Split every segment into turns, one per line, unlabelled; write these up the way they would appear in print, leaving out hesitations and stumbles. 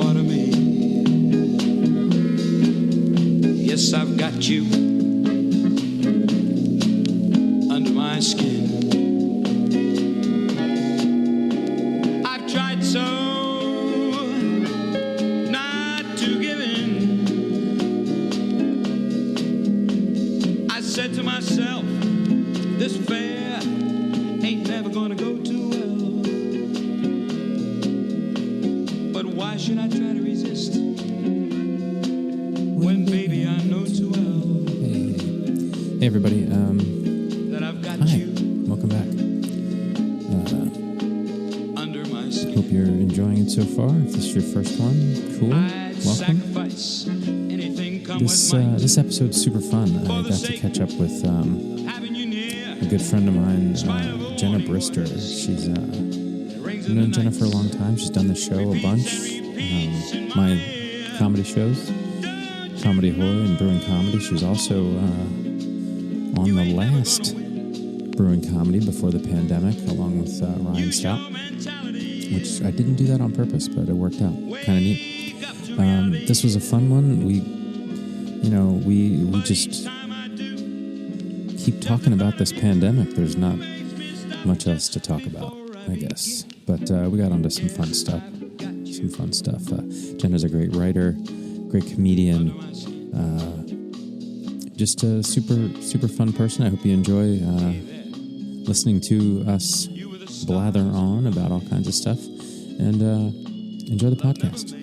part of me. Yes, I've got you under my skin. I've tried so not to give in. I said to myself, this affair ain't never gonna go too well. But why should I try to resist when baby I know too well?
Hey everybody,
That I've got
hi,
you
welcome back.
under my skin.
Hope you're enjoying it so far. If this is your first one, cool,
I'd
welcome.
sacrifice anything come
This
with might.
this episode's super fun. I got to catch up with
Having you near,
a good friend of mine, Jenna Brister. She's I've known Jenna for a long time. She's done the show a bunch. My comedy shows, Comedy Ahoy and Brewing Comedy. She was also on the last Brewing Comedy before the pandemic, along with Ryan Stout, which I didn't do that on purpose, but it worked out. Kind of neat. This was a fun one. We just keep talking about this pandemic. There's not much else to talk about, I guess. But we got onto some fun stuff. Jenna's a great writer, great comedian, just a super fun person. I hope you enjoy listening to us blather on about all kinds of stuff, and enjoy the podcast.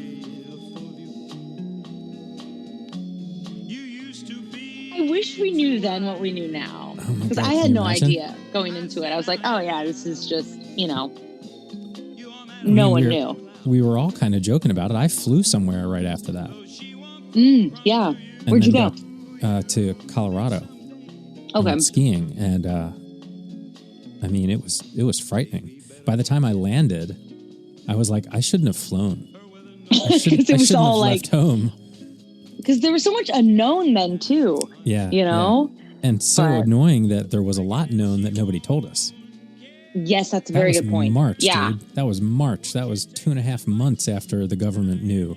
I wish we knew then what we knew now.
Oh my
Because
God,
I
can
had
you
no
imagine?
idea going into it. I was like, oh yeah, this is just, no
we
one knew.
were all kind of joking about it. I flew somewhere right after that.
Yeah.
And
Where'd you
then
go?
got, to Colorado. I
Okay.
went skiing, and I mean, it was frightening. By the time I landed, I was like, I shouldn't have flown. I shouldn't have left home.
Because there was so much unknown then too.
Yeah,
Yeah.
and so
But-
annoying that there was a lot known that nobody told us.
Yes, that's a
That
very
was
good point.
March,
Yeah.
dude. That was March. That was 2.5 months after the government knew.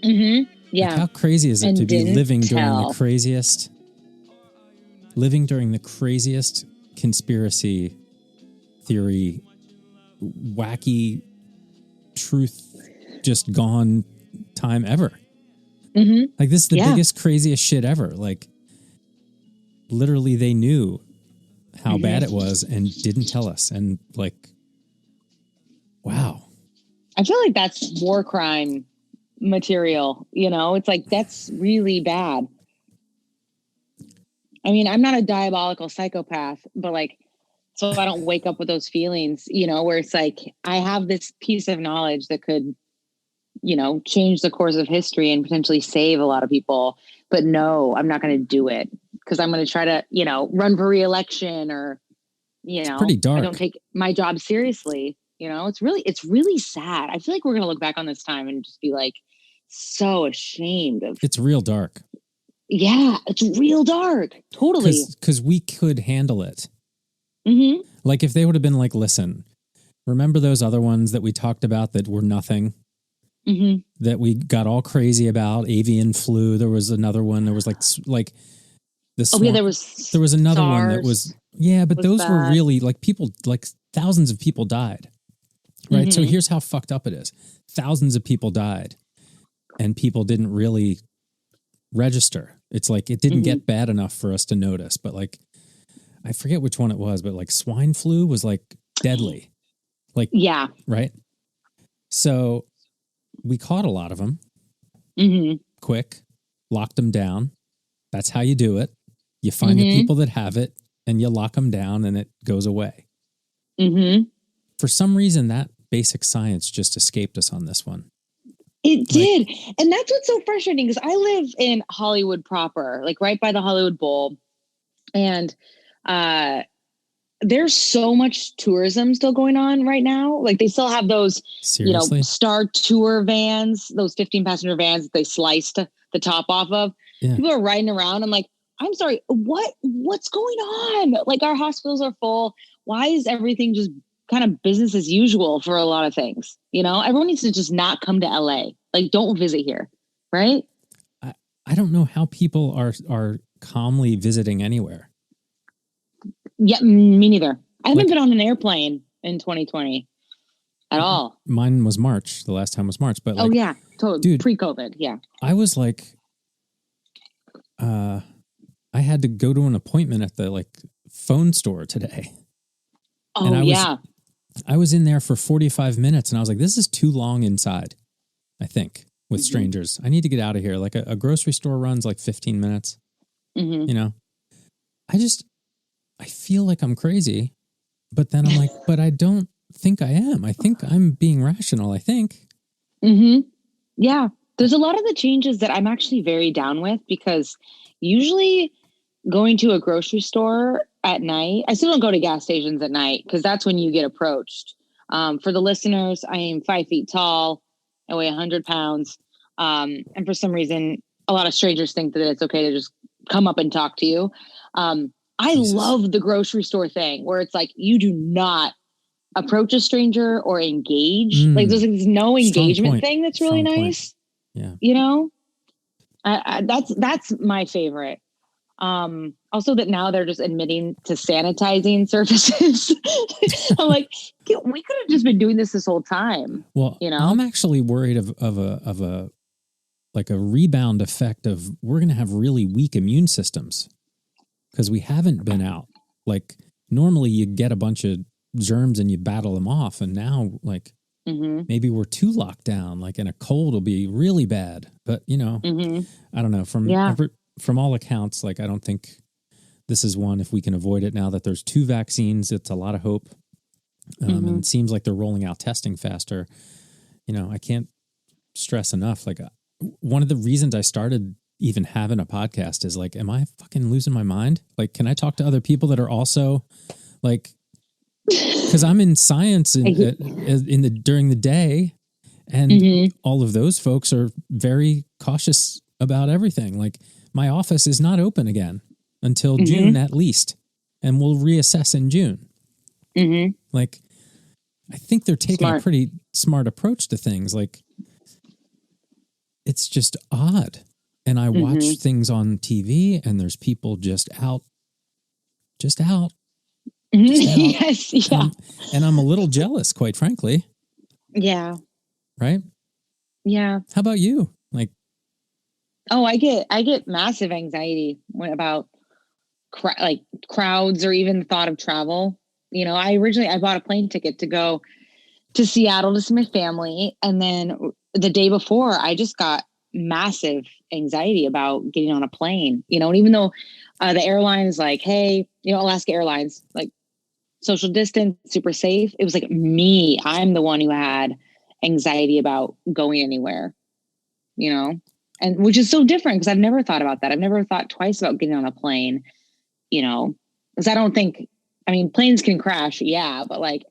Mm-hmm. Yeah.
Like, how crazy is it
And
to be
didn't
living during
tell.
the craziest conspiracy theory, wacky truth just gone time ever.
Mm-hmm.
Like, this is the
Yeah.
biggest, craziest shit ever. Like, literally they knew how bad it was and didn't tell us. And like, wow.
I feel like that's war crime material, It's like, that's really bad. I mean, I'm not a diabolical psychopath, but like, so I don't wake up with those feelings, where it's like, I have this piece of knowledge that could, change the course of history and potentially save a lot of people. But no, I'm not going to do it because I'm going to try to, run for re-election or,
pretty dark.
I don't take my job seriously. It's really sad. I feel like we're going to look back on this time and just be like so ashamed of.
It's real dark.
Yeah, it's real dark. Totally.
Because we could handle it.
Mm-hmm.
Like, if they would have been like, listen, remember those other ones that we talked about that were nothing?
Mm-hmm.
That we got all crazy about, avian flu. There was another one. There was like this.
Oh yeah, there was
another
SARS
one that was but those were
bad.
really like people, like thousands of people died. Right. So
Mhm.
here's how fucked up it is. Thousands of people died and people didn't really register. It's like, it didn't get bad enough for us to notice, but like, I forget which one it was, but like swine flu was like deadly. Like,
Yeah.
right. So we caught a lot of them quick, locked them down. That's how you do it. You find the people that have it and you lock them down and it goes away.
Mm-hmm.
For some reason, that basic science just escaped us on this one.
It did. And that's what's so frustrating because I live in Hollywood proper, like right by the Hollywood Bowl. And there's so much tourism still going on right now. Like they still have those,
Seriously?
Star Tour vans, those 15 passenger vans that they sliced the top off of.
Yeah.
People are riding around. I'm like, I'm sorry, what's going on? Like our hospitals are full. Why is everything just kind of business as usual for a lot of things? Everyone needs to just not come to LA. Like, don't visit here. Right.
I don't know how people are calmly visiting anywhere.
Yeah, me neither. I haven't been on an airplane in 2020 at all.
Mine was March. The last time was March. But
oh yeah, totally.
Dude,
pre-COVID. Yeah.
I was like, I had to go to an appointment at the phone store today.
Oh, and
I was in there for 45 minutes and I was like, this is too long inside, I think, with strangers. I need to get out of here. Like a grocery store runs like 15 minutes. You know, I feel like I'm crazy, but then I'm like, but I don't think I am. I think I'm being rational, I think.
Yeah. There's a lot of the changes that I'm actually very down with, because usually going to a grocery store at night, I still don't go to gas stations at night because that's when you get approached. For the listeners, I am 5 feet tall. I weigh 100 pounds. And for some reason, a lot of strangers think that it's okay to just come up and talk to you. I love the grocery store thing where it's like, you do not approach a stranger or engage. Like there's no engagement thing that's really nice.
Yeah.
You know, that's my favorite. Also that now they're just admitting to sanitizing surfaces. I'm like, we could have just been doing this whole time.
Well, you know, I'm actually worried of a rebound effect of we're going to have really weak immune systems because we haven't been out. Like normally you get a bunch of germs and you battle them off. And now maybe we're too locked down, and a cold will be really bad, but I don't know from all accounts, I don't think this is one, if we can avoid it now that there's 2 vaccines, it's a lot of hope. And it seems like they're rolling out testing faster. I can't stress enough. One of the reasons I started even having a podcast is am I fucking losing my mind? Can I talk to other people that are also because I'm in science during the day, and all of those folks are very cautious about everything. My office is not open again until June at least, and we'll reassess in June. I think they're taking a pretty smart approach to things. It's just odd. And I watch things on TV and there's people just out.
Yes. Yeah.
And I'm a little jealous, quite frankly.
Yeah.
Right?
Yeah.
How about you?
I get massive anxiety about crowds or even the thought of travel. I bought a plane ticket to go to Seattle to see my family. And then the day before I just got massive anxiety about getting on a plane, and even though the airline is hey, Alaska Airlines, social distance, super safe. It was me. I'm the one who had anxiety about going anywhere, and which is so different because I've never thought about that. I've never thought twice about getting on a plane, because I don't think, planes can crash. Yeah. But when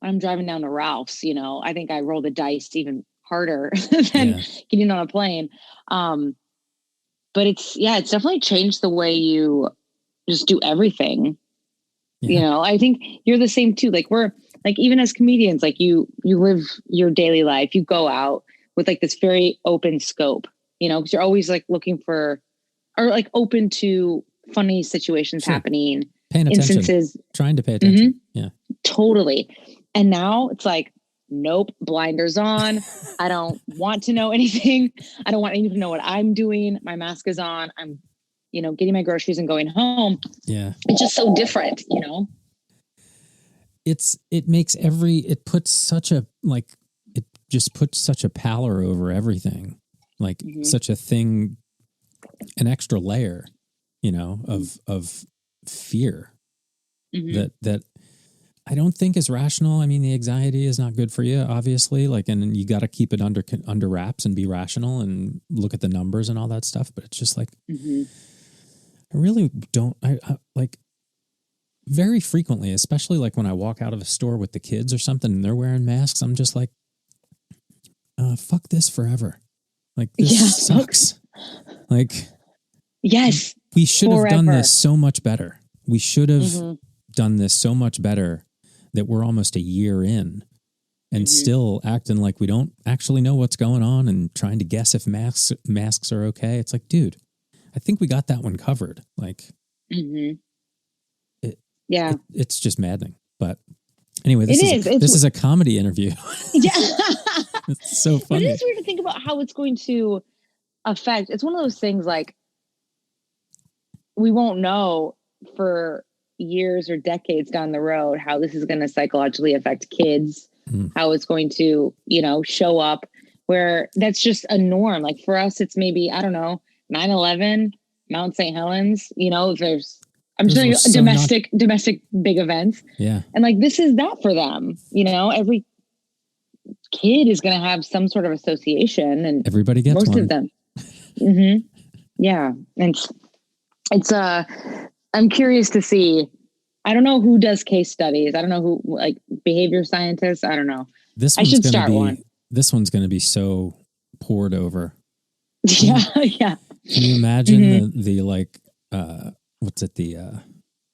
I'm driving down to Ralph's, I think I roll the dice even harder than getting on a plane. But it's definitely changed the way you just do everything. Yeah. I think you're the same too. We're even as comedians, you live your daily life, you go out with this very open scope, because you're always looking for, or open to funny situations happening,
paying attention, instances, trying to pay attention. Yeah, totally.
And now it's nope, blinders on. I don't want to know anything. I don't want anyone to know what I'm doing. My mask is on. I'm, getting my groceries and going home.
Yeah.
It's just so different,
It puts such a, it just puts such a pallor over everything. Such a thing, an extra layer, of fear that I don't think is rational. The anxiety is not good for you, obviously. And you got to keep it under wraps and be rational and look at the numbers and all that stuff. But it's just I really don't. I very frequently, especially when I walk out of a store with the kids or something and they're wearing masks, I'm just fuck this forever. This sucks.
Yes,
we should have done this so much better. We should have done this so much better that we're almost a year in and still acting like we don't actually know what's going on and trying to guess if masks are okay. It's like, dude, I think we got that one covered. Like, it's just maddening. But anyway, this is a comedy interview.
Yeah.
It's so funny.
But it is weird to think about how it's going to affect. It's one of those things like we won't know for years or decades down the road how this is going to psychologically affect kids, how it's going to, show up where that's just a norm. Like for us, it's maybe, I don't know, 9/11, Mount St. Helens, I'm just saying domestic big events.
Yeah.
And like, this is that for them, every kid is going to have some sort of association, and
everybody gets
most
one.
of them. Yeah. And it's I'm curious to see. I don't know who does case studies. I don't know who, like behavior scientists. I don't know.
I should start one. This one's going to be so poured over.
Yeah. Yeah.
Can you imagine the like, what's it? The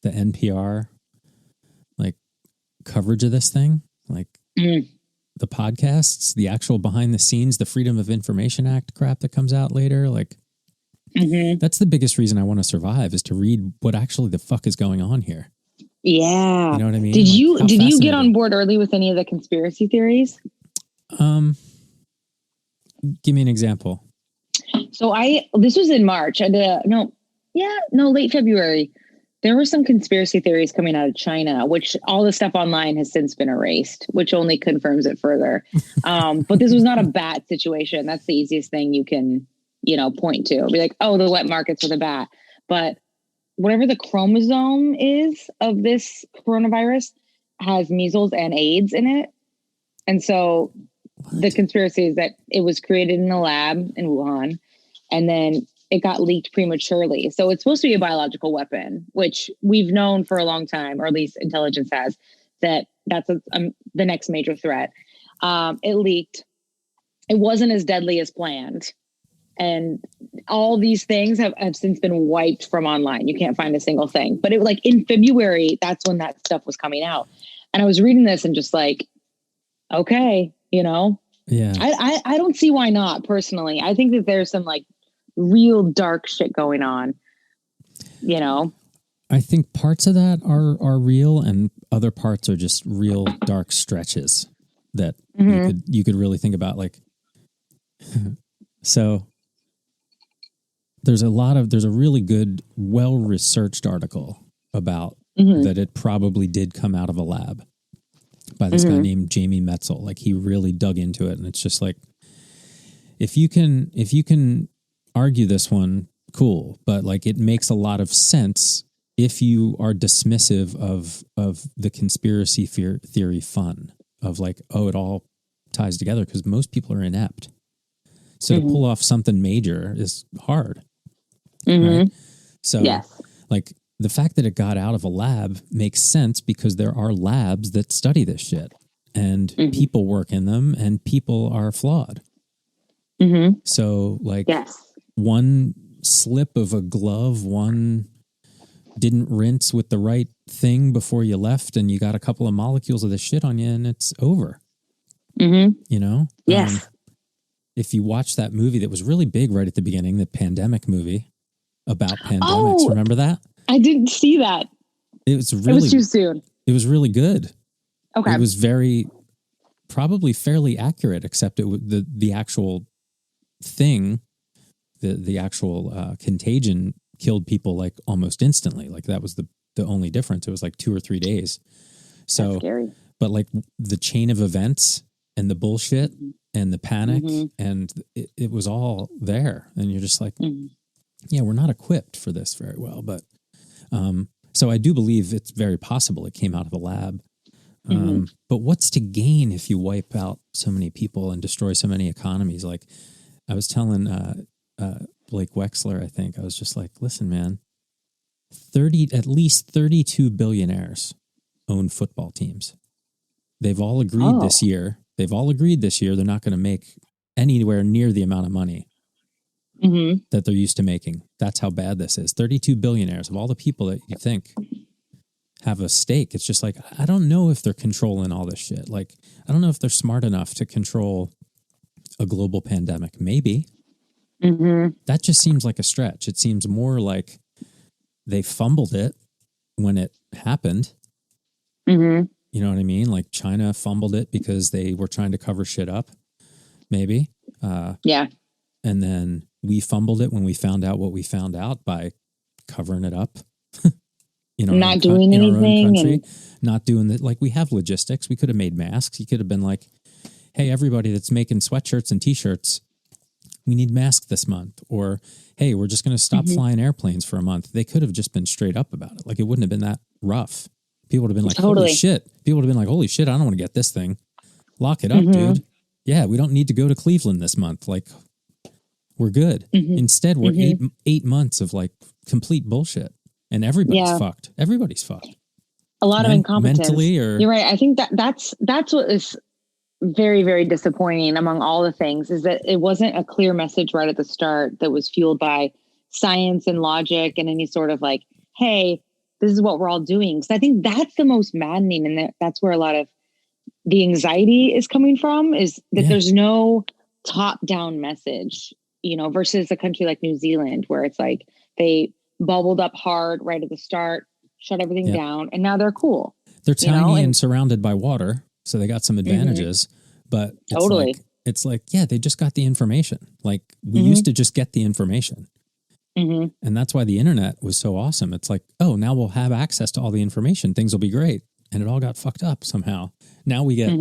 NPR like coverage of this thing? Like the podcasts, the actual behind the scenes, the Freedom of Information Act crap that comes out later. Like that's the biggest reason I want to survive, is to read what actually the fuck is going on here.
Yeah.
You know what I mean?
Did you get on board early with any of the conspiracy theories?
Give me an example.
So this was in March. Late February. There were some conspiracy theories coming out of China, which all the stuff online has since been erased, which only confirms it further. But this was not a bat situation. That's the easiest thing you can, point to. Be like, oh, the wet markets with a bat. But whatever the chromosome is of this coronavirus has measles and AIDS in it. And so the conspiracy is that it was created in a lab in Wuhan, and then it got leaked prematurely. So it's supposed to be a biological weapon, which we've known for a long time, or at least intelligence has, that's the next major threat. It leaked. It wasn't as deadly as planned. And all these things have since been wiped from online. You can't find a single thing. But in February, that's when that stuff was coming out. And I was reading this and just like, okay,
Yeah.
I don't see why not, personally. I think that there's some like real dark shit going on,
I think parts of that are real, and other parts are just real dark stretches that you could really think about. Like, so there's a really good, well-researched article about that it probably did come out of a lab by this guy named Jamie Metzel. Like, he really dug into it, and it's just like, if you can argue this one, cool, but like it makes a lot of sense if you are dismissive of the conspiracy theory fun of like, oh, it all ties together, because most people are inept. So to pull off something major is hard. Right? So like the fact that it got out of a lab makes sense, because there are labs that study this shit, and people work in them, and people are flawed. So like one slip of a glove, one didn't rinse with the right thing before you left, and you got a couple of molecules of the shit on you, and it's over.
Yes.
If you watch that movie that was really big right at the beginning, the pandemic movie about pandemics, remember that? I
didn't see that.
It was
too soon.
It was really good.
Okay.
It was probably fairly accurate, except the actual thing, the actual contagion killed people like almost instantly. Like that was the only difference. It was like 2 or 3 days. So,
that's scary.
But like the chain of events and the bullshit and the panic and it was all there. And you're just like, yeah, we're not equipped for this very well. But so I do believe it's very possible it came out of a lab. But what's to gain if you wipe out so many people and destroy so many economies? Like I was telling Blake Wexler, I think, I was just like, listen, man, at least 32 billionaires own football teams. They've all agreed this year. They've all agreed this year they're not going to make anywhere near the amount of money that they're used to making. That's how bad this is. 32 billionaires of all the people that you think have a stake. It's just like, I don't know if they're controlling all this shit. Like, I don't know if they're smart enough to control a global pandemic. Maybe. That just seems like a stretch. It seems more like they fumbled it when it happened. You know what I mean? Like China fumbled it because they were trying to cover shit up. Maybe.
Yeah.
And then we fumbled it when we found out what we found out by covering it up.
Not doing anything. And
not doing that. Like, we have logistics. We could have made masks. You could have been like, hey, everybody that's making sweatshirts and t-shirts, we need masks this month. Or, hey, we're just going to stop flying airplanes for a month. They could have just been straight up about it. Like, it wouldn't have been that rough. People would have been like, holy shit. People would have been like, holy shit, I don't want to get this thing. Lock it up, dude. Yeah, we don't need to go to Cleveland this month. Like, we're good. Instead, we're 8 months of like complete bullshit. And everybody's fucked. Everybody's fucked.
A lot of incompetence.
Mentally, or
you're right. I think that's what is very, very disappointing among all the things, is that it wasn't a clear message right at the start that was fueled by science and logic and any sort of like, hey, this is what we're all doing. So I think that's the most maddening, and that's where a lot of the anxiety is coming from, is that there's no top-down message, versus a country like New Zealand, where it's like they bubbled up hard right at the start, shut everything down, and now they're cool.
They're tiny and surrounded by water, so they got some advantages. But it's like, they just got the information. Like, we used to just get the information. And that's why the internet was so awesome. It's like, oh, now we'll have access to all the information. Things will be great. And it all got fucked up somehow. Now we get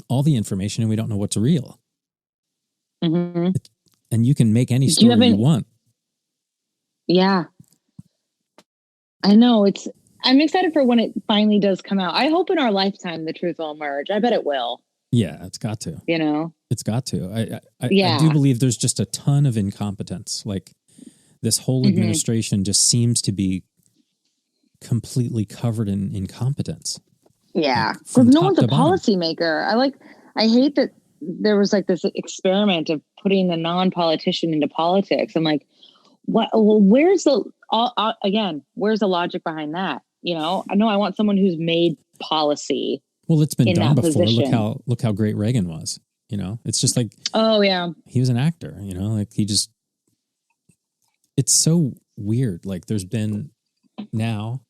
all the information and we don't know what's real. And you can make any story you want.
Yeah. I know. I'm excited for when it finally does come out. I hope in our lifetime the truth will emerge. I bet it will.
Yeah, it's got to. It's got to. I do believe there's just a ton of incompetence. Like, this whole administration just seems to be completely covered in incompetence.
Yeah. Because no one's a policymaker. I hate that there was like this experiment of putting a non-politician into politics. I'm like, what? Well, where's the logic behind that? I know I want someone who's made policy.
Well, it's been done before. Position. Look how great Reagan was. It's just like,
oh yeah,
he was an actor. Like it's so weird. Like, there's been now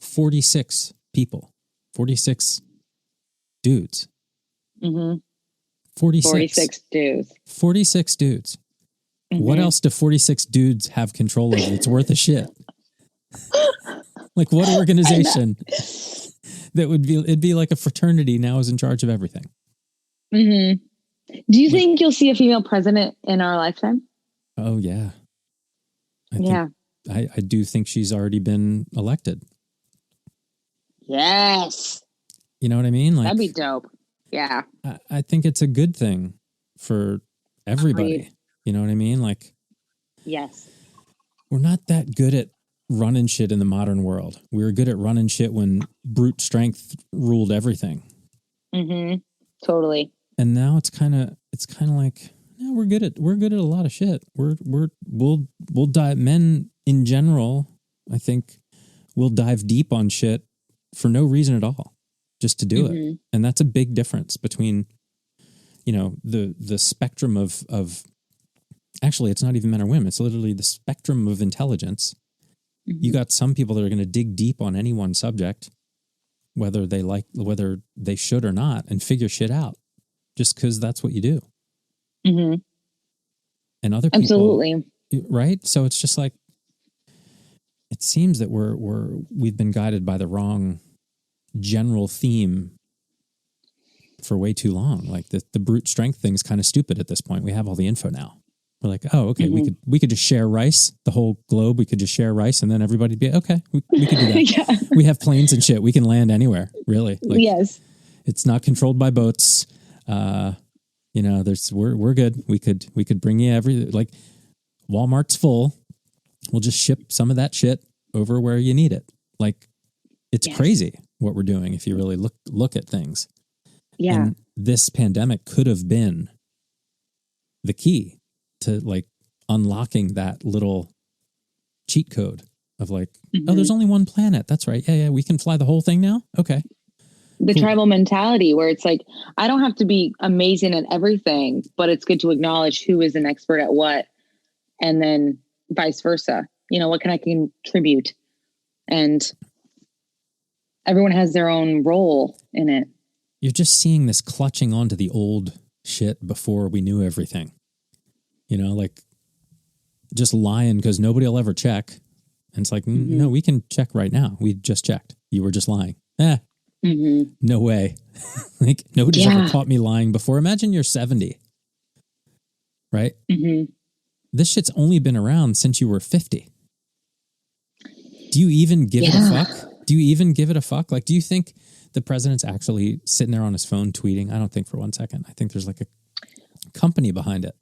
46 people, 46 dudes. 46 dudes. 46 dudes. What else do 46 dudes have control over that's worth a shit? Like, what organization that it'd be like a fraternity now is in charge of everything.
Do you think you'll see a female president in our lifetime?
Oh yeah. I do think she's already been elected.
Yes.
You know what I mean? Like,
that'd be dope. Yeah.
I think it's a good thing for everybody. Agreed. You know what I mean? Like,
yes.
We're not that good at running shit in the modern world. We were good at running shit when brute strength ruled everything.
Totally.
And now it's kind of like, no, we're good at a lot of shit. We'll dive, men in general, I think, will dive deep on shit for no reason at all, just to do it. And that's a big difference between, the spectrum of actually, it's not even men or women. It's literally the spectrum of intelligence. You got some people that are going to dig deep on any one subject, whether they should or not, and figure shit out just because that's what you do. And other people, absolutely, right? So it's just like, it seems that we've been guided by the wrong general theme for way too long. Like, the brute strength thing's kind of stupid at this point. We have all the info now. We're like, oh, okay, we could just share rice, the whole globe. We could just share rice, and then everybody'd be okay. We could do that. We have planes and shit. We can land anywhere, really. Like, yes, it's not controlled by boats. We're good. We could bring you like, Walmart's full. We'll just ship some of that shit over where you need it. Like, it's crazy what we're doing if you really look at things. Yeah. And this pandemic could have been the key to, like, unlocking that little cheat code of like, oh, there's only one planet. That's right. Yeah, we can fly the whole thing now. Okay.
The
Cool.
tribal mentality where it's like, I don't have to be amazing at everything, but it's good to acknowledge who is an expert at what, and then vice versa. You know, what can I contribute? And everyone has their own role in it.
You're just seeing this clutching onto the old shit before we knew everything. You know, like just lying because nobody will ever check. And it's like, no, we can check right now. We just checked. You were just lying. No way. Like nobody's ever caught me lying before. Imagine you're 70, right? This shit's only been around since you were 50. Do you even give it a fuck? Do you even give it a fuck? Like, do you think the president's actually sitting there on his phone tweeting? I don't think for 1 second. I think there's like a company behind it.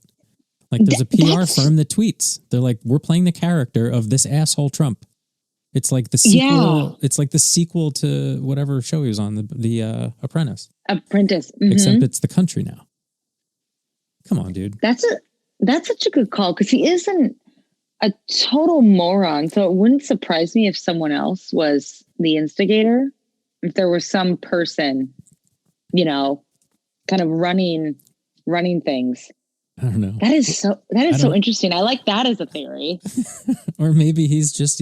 Like there's a PR firm that tweets. They're like, we're playing the character of this asshole Trump. It's like the sequel. Yeah. It's like the sequel to whatever show he was on, the Apprentice. Except it's the country now. Come on, dude.
That's such a good call because he isn't a total moron. So it wouldn't surprise me if someone else was the instigator. If there was some person, you know, kind of running things.
I don't know.
That is so interesting. I like that as a theory.
Or maybe he's just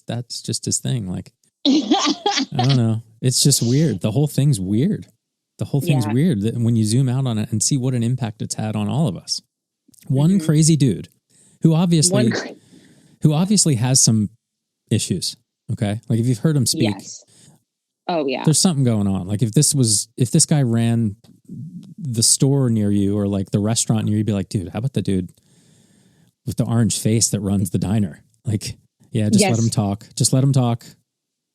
that's just his thing. Like, I don't know. It's just weird. The whole thing's weird. The whole thing's weird that when you zoom out on it and see what an impact it's had on all of us. One crazy dude who obviously has some issues. Okay. Like if you've heard him speak.
Yes. Oh yeah.
There's something going on. Like if this guy ran the store near you or like the restaurant near you, you'd be like, dude, how about the dude with the orange face that runs the diner? Like, yeah, just let him talk. Just let him talk.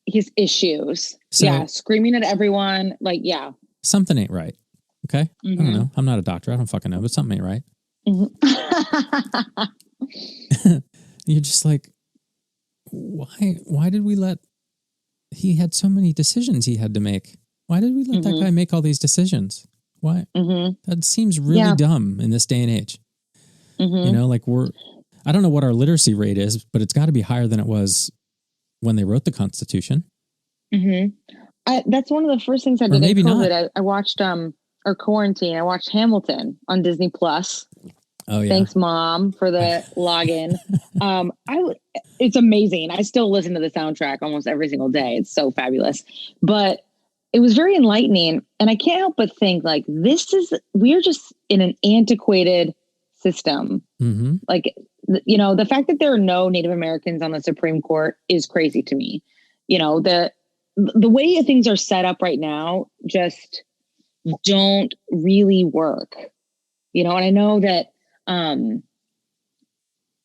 His issues. So, screaming at everyone. Like,
something ain't right. Okay. I don't know. I'm not a doctor. I don't fucking know, but something ain't right. You're just like, why did we let, he had so many decisions he had to make. Why did we let that guy make all these decisions? Why? That seems really dumb in this day and age. You know, like I don't know what our literacy rate is, but it's got to be higher than it was when they wrote the Constitution.
That's one of the first things I did in COVID. I watched, or quarantine, I watched Hamilton on Disney Plus. Oh yeah. Thanks, Mom, for the login. It's amazing. I still listen to the soundtrack almost every single day. It's so fabulous. But it was very enlightening. And I can't help but think like, we're just in an antiquated system. Like, you know, the fact that there are no Native Americans on the Supreme Court is crazy to me. You know, the way things are set up right now just don't really work. You know, and I know that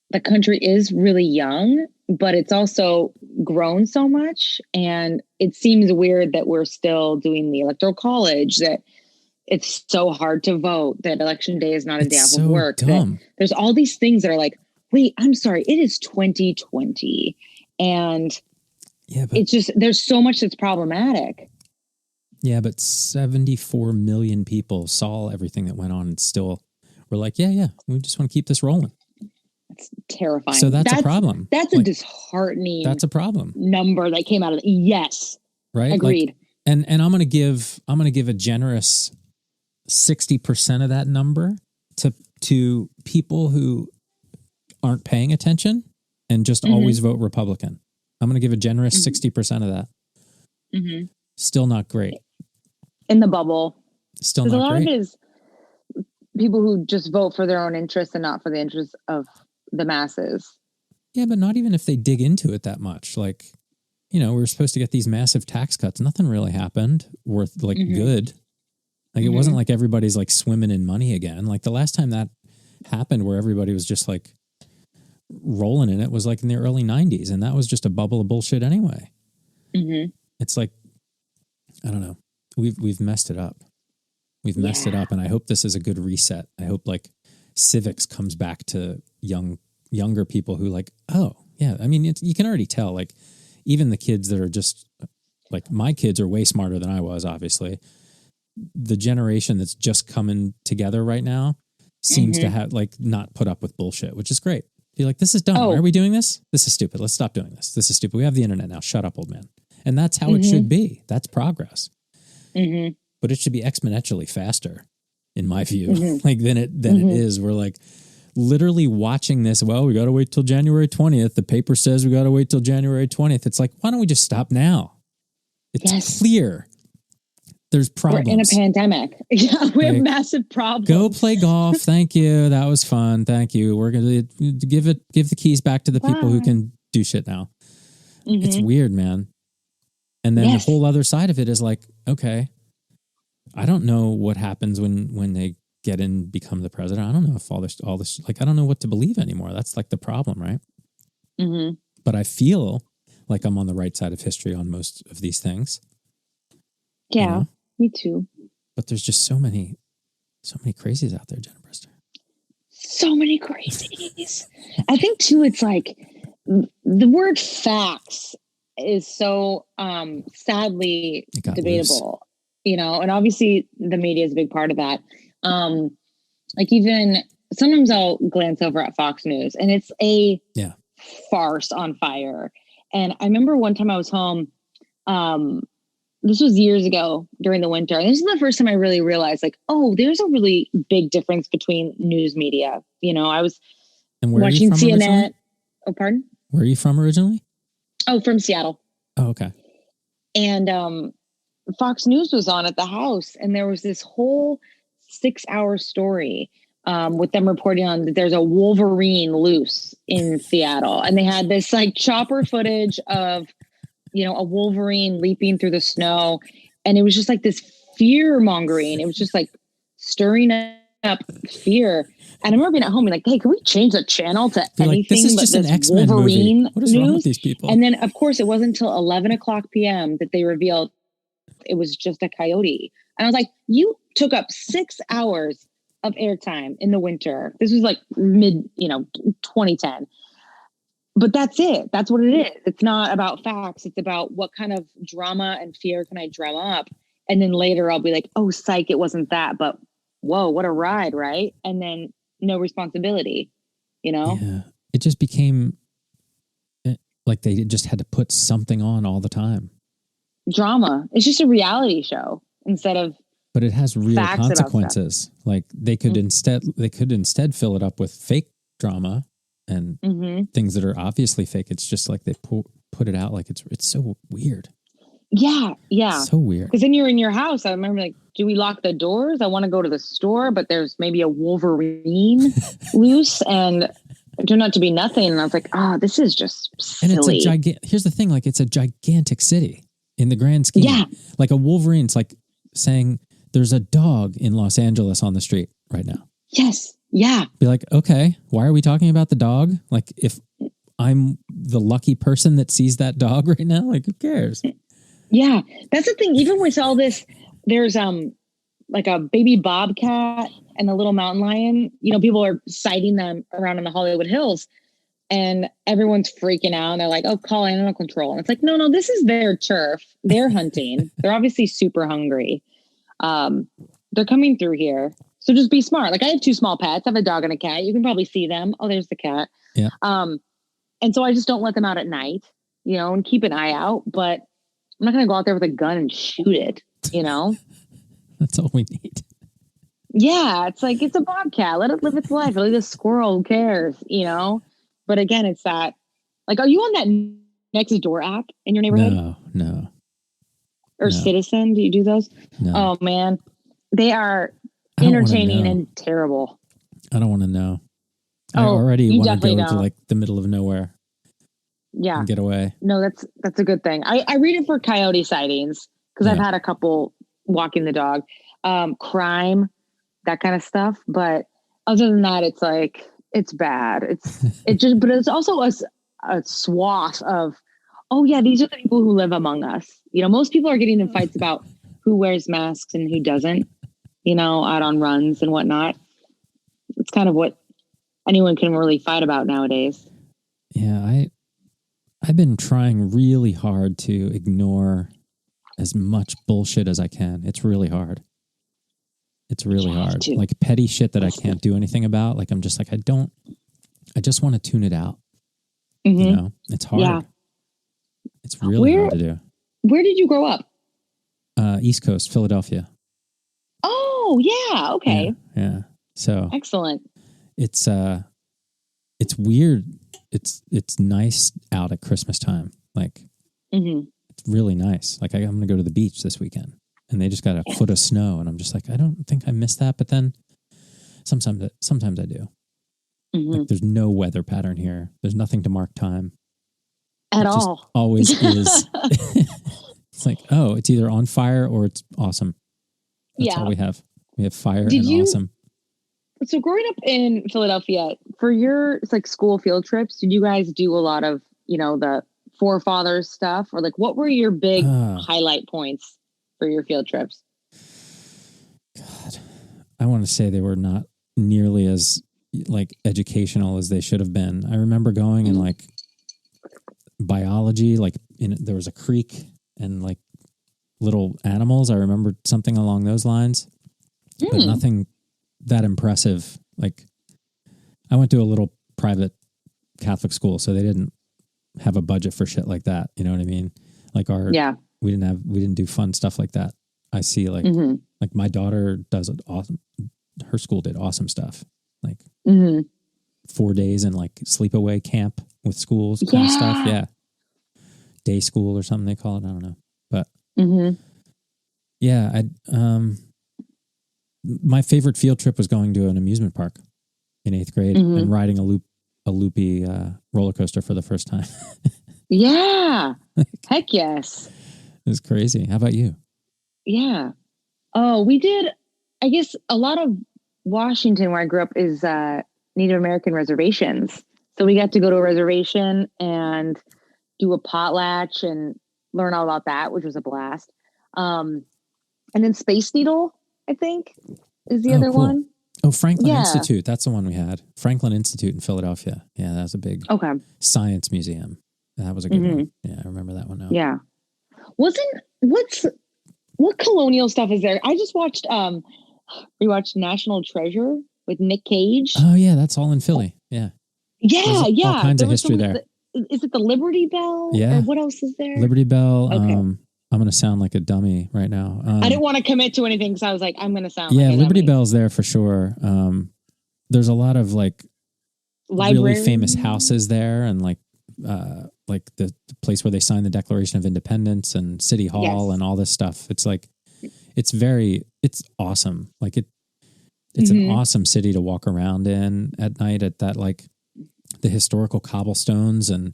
the country is really young, but it's also grown so much. And it seems weird that we're still doing the Electoral College, that it's so hard to vote, that election day is not a day off of work. That there's all these things that are like, wait, I'm sorry, it is 2020. And it's just, there's so much that's problematic.
Yeah, but 74 million people saw everything that went on and still were like, we just want to keep this rolling.
It's terrifying.
So that's a problem.
That's like, a disheartening.
That's a problem.
Number that came out of it. Yes.
Right.
Agreed.
Like, and I'm going to give a generous 60% of that number to people who aren't paying attention and just always vote Republican. I'm going to give a generous 60% of that. Still not great.
In the bubble.
Still not great.
A lot of it is people who just vote for their own interests and not for the interests of the masses.
Yeah, but not even if they dig into it that much. Like, you know, we were supposed to get these massive tax cuts. Nothing really happened worth like good. Like it wasn't like everybody's like swimming in money again. Like the last time that happened where everybody was just like rolling in it was like in the early 90s. And that was just a bubble of bullshit anyway. It's like, I don't know. We've messed it up. We've messed it up. And I hope this is a good reset. I hope like civics comes back to younger people who like, oh yeah. I mean, you can already tell like even the kids that are just like my kids are way smarter than I was, obviously. The generation that's just coming together right now seems to have like not put up with bullshit, which is great. Be like, this is dumb.
Oh.
Why are we doing this? This is stupid. Let's stop doing this. This is stupid. We have the internet now. Shut up, old man. And that's how it should be. That's progress.
Mm-hmm.
But it should be exponentially faster, in my view, like than it is. We're like literally watching this. Well, we got to wait till January 20th. The paper says we got to wait till January 20th. It's like, why don't we just stop now? It's clear. There's problems.
We're in a pandemic. Yeah, we have massive problems.
Go play golf. Thank you. That was fun. Thank you. We're going to give the keys back to the people who can do shit now. It's weird, man. And then the whole other side of it is like, okay, I don't know what happens when they get in, become the president. I don't know if all this, like, I don't know what to believe anymore. That's like the problem, right? Mm-hmm. But I feel like I'm on the right side of history on most of these things.
Yeah,
you know?
Me too.
But there's just so many crazies out there, Jenna Brister.
So many crazies. I think too, it's like the word facts is so sadly debatable, you know, and obviously the media is a big part of that. Like even sometimes I'll glance over at Fox News and it's a farce on fire. And I remember one time I was home, this was years ago during the winter. And this is the first time I really realized like, oh, there's a really big difference between news media. You know, I was watching CNN. Originally? Oh, pardon?
Where are you from originally?
Oh, from Seattle.
Oh, okay.
And Fox News was on at the house and there was this whole 6-hour story with them reporting on that there's a Wolverine loose in Seattle. And they had this like chopper footage of, you know, a Wolverine leaping through the snow. And it was just like this fear mongering. It was just like stirring up fear. And I remember being at home and like, hey, can we change the channel to anything
like, this is just an X-Men
Wolverine
movie. What is wrong with these people?
And then of course it wasn't until 11 o'clock PM that they revealed it was just a coyote. And I was like, you took up 6 hours of airtime in the winter. This was like mid, 2010. But that's it. That's what it is. It's not about facts. It's about what kind of drama and fear can I drum up? And then later I'll be like, oh, psych, it wasn't that. But whoa, what a ride, right? And then no responsibility, you know?
Yeah. It just became like they just had to put something on all the time.
Drama. It's just a reality show instead of.
But it has real consequences. Like they could instead fill it up with fake drama and things that are obviously fake. It's just like they put it out like it's so weird. Yeah.
So
weird.
Because then you're in your house. I remember like, do we lock the doors? I want to go to the store, but there's maybe a Wolverine loose and it turned out to be nothing. And I was like, this is just silly.
And it's here's the thing, like it's a gigantic city in the grand scheme. Yeah. Like a Wolverine, it's like saying there's a dog in Los Angeles on the street right now.
Yes. Yeah.
Be like, okay, why are we talking about the dog? Like if I'm the lucky person that sees that dog right now, like who cares?
Yeah. That's the thing. Even with all this, there's like a baby bobcat and a little mountain lion, people are sighting them around in the Hollywood Hills and everyone's freaking out. And they're like, oh, call animal control. And it's like, no, this is their turf. They're hunting. They're obviously super hungry. They're coming through here. So just be smart. Like I have 2 small pets. I have a dog and a cat. You can probably see them. Oh, there's the cat.
Yeah.
And so I just don't let them out at night, and keep an eye out, but I'm not going to go out there with a gun and shoot it,
That's all we need.
Yeah. It's like, it's a bobcat. Let it live its life. Really, the squirrel, who cares, But again, it's that, like, are you on that next door app in your neighborhood?
No.
Or Citizen? Do you do those?
No.
Oh man. They are entertaining and terrible.
I don't want to know. I already want to go into like the middle of nowhere.
Yeah.
And get away.
No, that's a good thing. I read it for coyote sightings because I've had a couple walking the dog, crime, that kind of stuff. But other than that, it's like, it's bad. But it's also a swath of, oh yeah, these are the people who live among us. Most people are getting in fights about who wears masks and who doesn't, out on runs and whatnot. It's kind of what anyone can really fight about nowadays.
Yeah, I've been trying really hard to ignore as much bullshit as I can. It's really hard. It's really hard. Like petty shit that I can't do anything about. Like I'm just like, I don't I just want to tune it out.
Mm-hmm.
You know, it's hard.
Yeah.
It's really hard to do.
Where did you grow up?
East Coast, Philadelphia.
Oh, yeah. Okay.
Yeah. So
excellent.
It's weird. It's nice out at Christmas time. Like, it's really nice. Like, I'm going to go to the beach this weekend, and they just got a foot of snow, and I'm just like, I don't think I missed that. But then sometimes I do. Like, there's no weather pattern here. There's nothing to mark time.
At all.
Just always is. It's like, oh, it's either on fire or it's awesome. That's all we have. We have fire and awesome.
So growing up in Philadelphia, for your like school field trips, did you guys do a lot of, you know, the forefathers stuff, or like what were your big highlight points for your field trips?
God, I want to say they were not nearly as like educational as they should have been. I remember going in like biology, like there was a creek and like little animals. I remember something along those lines, but nothing that impressive. Like, I went to a little private Catholic school, so they didn't have a budget for shit like that. You know what I mean? Like we didn't do fun stuff like that. I see like my daughter does it awesome. Her school did awesome stuff. Like 4 days in like sleepaway camp with schools kind of stuff. Yeah. Day school or something they call it. I don't know. But yeah, my favorite field trip was going to an amusement park in 8th grade and riding a loopy roller coaster for the first time.
Yeah. Heck yes.
It was crazy. How about you?
Yeah. Oh, we did. I guess a lot of Washington, where I grew up, is Native American reservations. So we got to go to a reservation and do a potlatch and learn all about that, which was a blast. And then Space Needle, I think, is the other one.
Oh, Franklin Institute. That's the one we had. Franklin Institute in Philadelphia. Yeah, that was a big science museum. That was a good one. Yeah, I remember that one now.
Yeah. What colonial stuff is there? I just watched rewatched National Treasure with Nick Cage.
Oh yeah, that's all in Philly. Yeah.
Yeah, yeah.
All kinds of history there.
Is it the Liberty Bell?
Yeah.
Or what else is there?
Liberty Bell.
Okay.
I'm going to sound like a dummy right now.
I didn't want to commit to anything because I was like, I'm going to sound
like a
Liberty
dummy. Bell's there for sure. There's a lot of like really famous houses there, and like the place where they signed the Declaration of Independence and City Hall and all this stuff. It's like, it's awesome. Like it's an awesome city to walk around in at night at that, like the historical cobblestones, and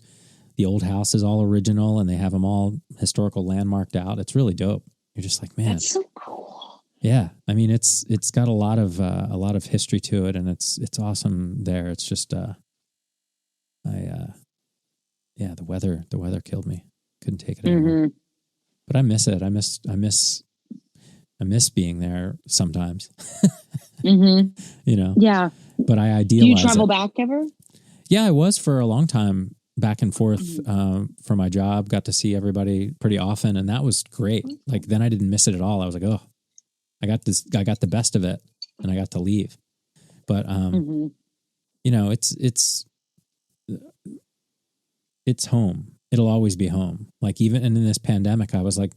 the old house is all original, and they have them all historical landmarked out. It's really dope. You're just like, man,
that's so cool.
Yeah. I mean, it's got a lot of history to it, and it's awesome there. It's just, the weather killed me. Couldn't take it anymore. But I miss it. I miss being there sometimes. You know? Yeah. But I idealize.
Do you travel back ever?
Yeah, I was for a long time, back and forth for my job. Got to see everybody pretty often, and that was great. Like, then I didn't miss it at all. I was like, oh, I got the best of it, and I got to leave. But you know, it's home. It'll always be home. Like, even in this pandemic, I was like,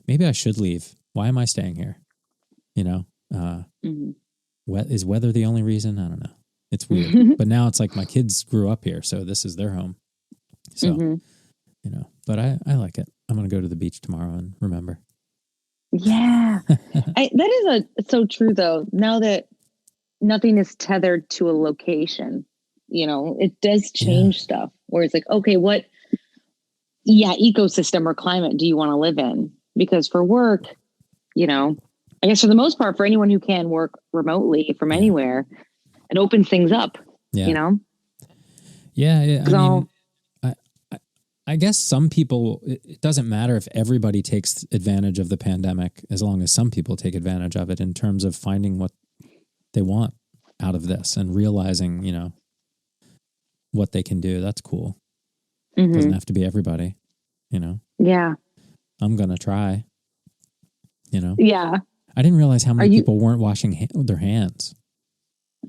maybe I should leave. Why am I staying here? You know, is weather the only reason? I don't know. It's weird. But now it's like my kids grew up here, so this is their home. So, you know, but I like it. I'm going to go to the beach tomorrow and remember.
Yeah. That is so true, though. Now that nothing is tethered to a location, you know, it does change stuff where it's like, okay, what ecosystem or climate do you want to live in? Because for work, you know, I guess for the most part, for anyone who can work remotely from anywhere, it opens things up, you know?
Yeah. I guess some people, it doesn't matter if everybody takes advantage of the pandemic, as long as some people take advantage of it in terms of finding what they want out of this and realizing, you know, what they can do. That's cool. It doesn't have to be everybody, you know? Yeah. I'm going to try, you know? Yeah. I didn't realize how many people weren't washing their hands.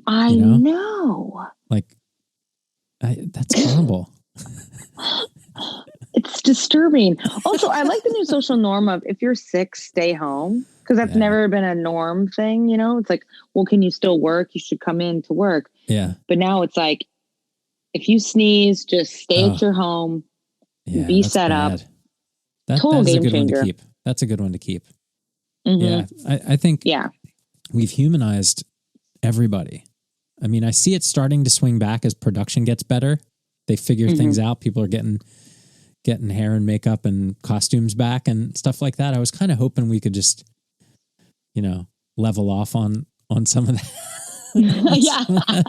I know.
Like, That's horrible.
It's disturbing. Also, I like the new social norm of if you're sick, stay home. Because that's never been a norm thing, you know? It's like, well, can you still work? You should come in to work.
Yeah.
But now it's like, if you sneeze, just stay at your home, be set
bad.
up.
Total
game
a good
changer.
one to keep. That's a good one to keep.
Mm-hmm.
Yeah. I think we've humanized everybody. I mean, I see it starting to swing back as production gets better. They figure things out. People are getting hair and makeup and costumes back and stuff like that. I was kind of hoping we could just, level off on some of that.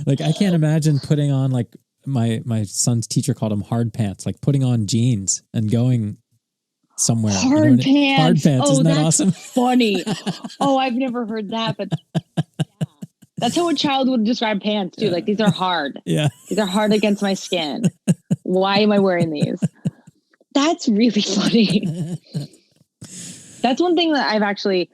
like I can't imagine putting on, like, my son's teacher called them hard pants, like putting on jeans and going somewhere.
Hard pants. Oh,
Isn't that
that's
awesome?
Funny. Oh, I've never heard that, but that's how a child would describe pants too. Like, these are hard.
Yeah.
These are hard against my skin. Why am I wearing these? That's really funny. That's one thing that I've actually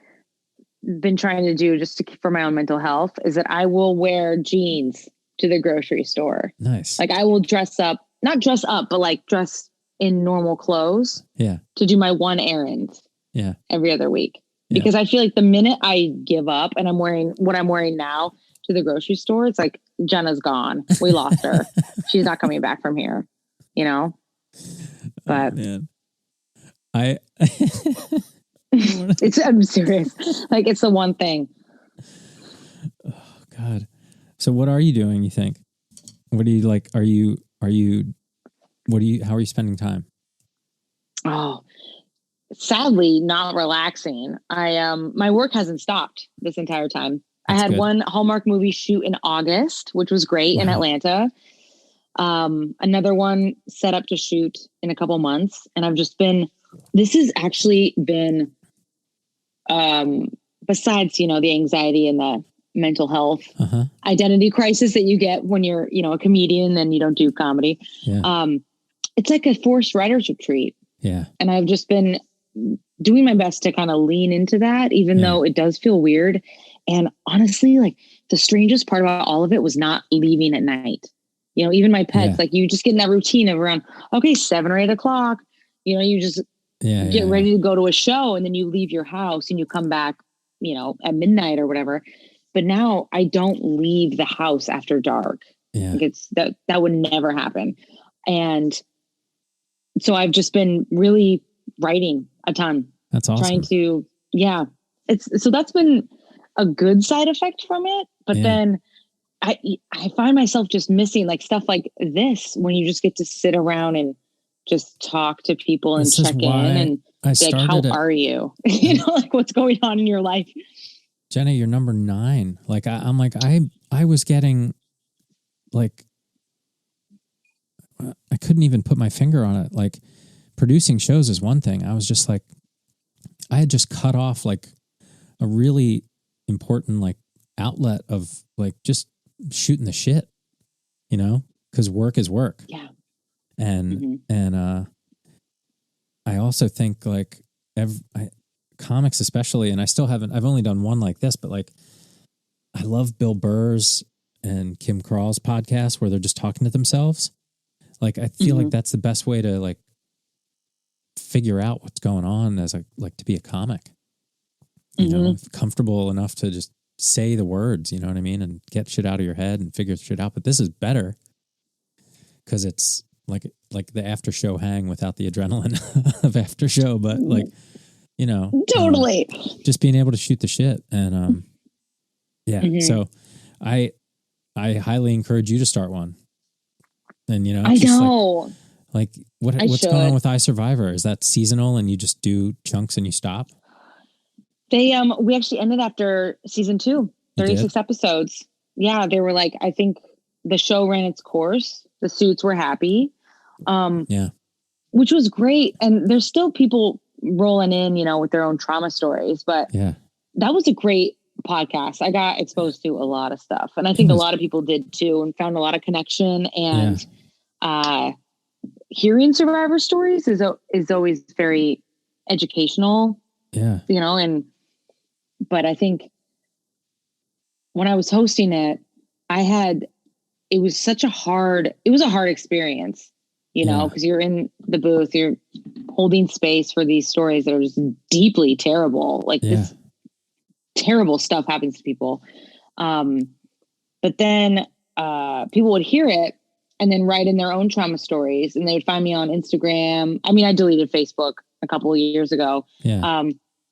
been trying to do for my own mental health, is that I will wear jeans to the grocery store.
Nice.
Like, I will not dress up, but like dress in normal clothes.
Yeah.
To do my one errand.
Yeah.
Every other week. Because I feel like the minute I give up and I'm wearing what I'm wearing now to the grocery store, it's like, Jenna's gone. We lost her. She's not coming back from here, But
man.
I'm serious. Like, it's the one thing.
Oh God. So what are you doing, you think? What do you like? How are you spending time?
Oh, sadly, not relaxing. My work hasn't stopped this entire time. That's I had good. One Hallmark movie shoot in August, which was great in Atlanta. Another one set up to shoot in a couple months. And this has actually been, besides, the anxiety and the mental health identity crisis that you get when you're, a comedian and you don't do comedy. Yeah. It's like a forced writer's retreat.
Yeah.
And I've just been doing my best to kind of lean into that, even though it does feel weird. And honestly, like, the strangest part about all of it was not leaving at night. Even my pets, like, you just get in that routine of around, 7 or 8 o'clock, you just get ready to go to a show, and then you leave your house and you come back, at midnight or whatever. But now I don't leave the house after dark. Yeah. Like, that would never happen. And so I've just been really writing a ton.
That's awesome.
Trying to, so that's been a good side effect from it. But then I find myself just missing, like, stuff like this, when you just get to sit around and just talk to people and check in and be like, how are you? Like, what's going on in your life?
Jenna, you're number 9. Like, I'm like, I was getting, like, I couldn't even put my finger on it. Like, producing shows is one thing. I was just like, I had just cut off, like, a really important, like, outlet of, like, just shooting the shit, because work is work.
Yeah.
And I also think, like, comics especially, and I've only done one like this, but, like, I love Bill Burr's and Kim Kral's podcast where they're just talking to themselves. Like, I feel like that's the best way to, like, figure out what's going on to be a comic, comfortable enough to just say the words, you know what I mean? And get shit out of your head and figure shit out. But this is better because it's like the after show hang without the adrenaline of after show, but, like,
totally
just being able to shoot the shit. And, so I highly encourage you to start one. And,
I know.
Like what's going on with iSurvivor? Is that seasonal and you just do chunks and you stop?
We actually ended after season 2, 36 episodes. Yeah. They were like, I think the show ran its course. The suits were happy. Which was great. And there's still people rolling in, with their own trauma stories, but that was a great podcast. I got exposed to a lot of stuff, and I think a lot of people did too, and found a lot of connection. And hearing survivor stories is always very educational. Yeah, but I think when I was hosting it, I had it was a hard experience, you know, because you're in the booth, you're holding space for these stories that are just deeply terrible. Like this terrible stuff happens to people. But then people would hear it and then write in their own trauma stories, and they would find me on Instagram. I mean, I deleted Facebook a couple of years ago. Yeah.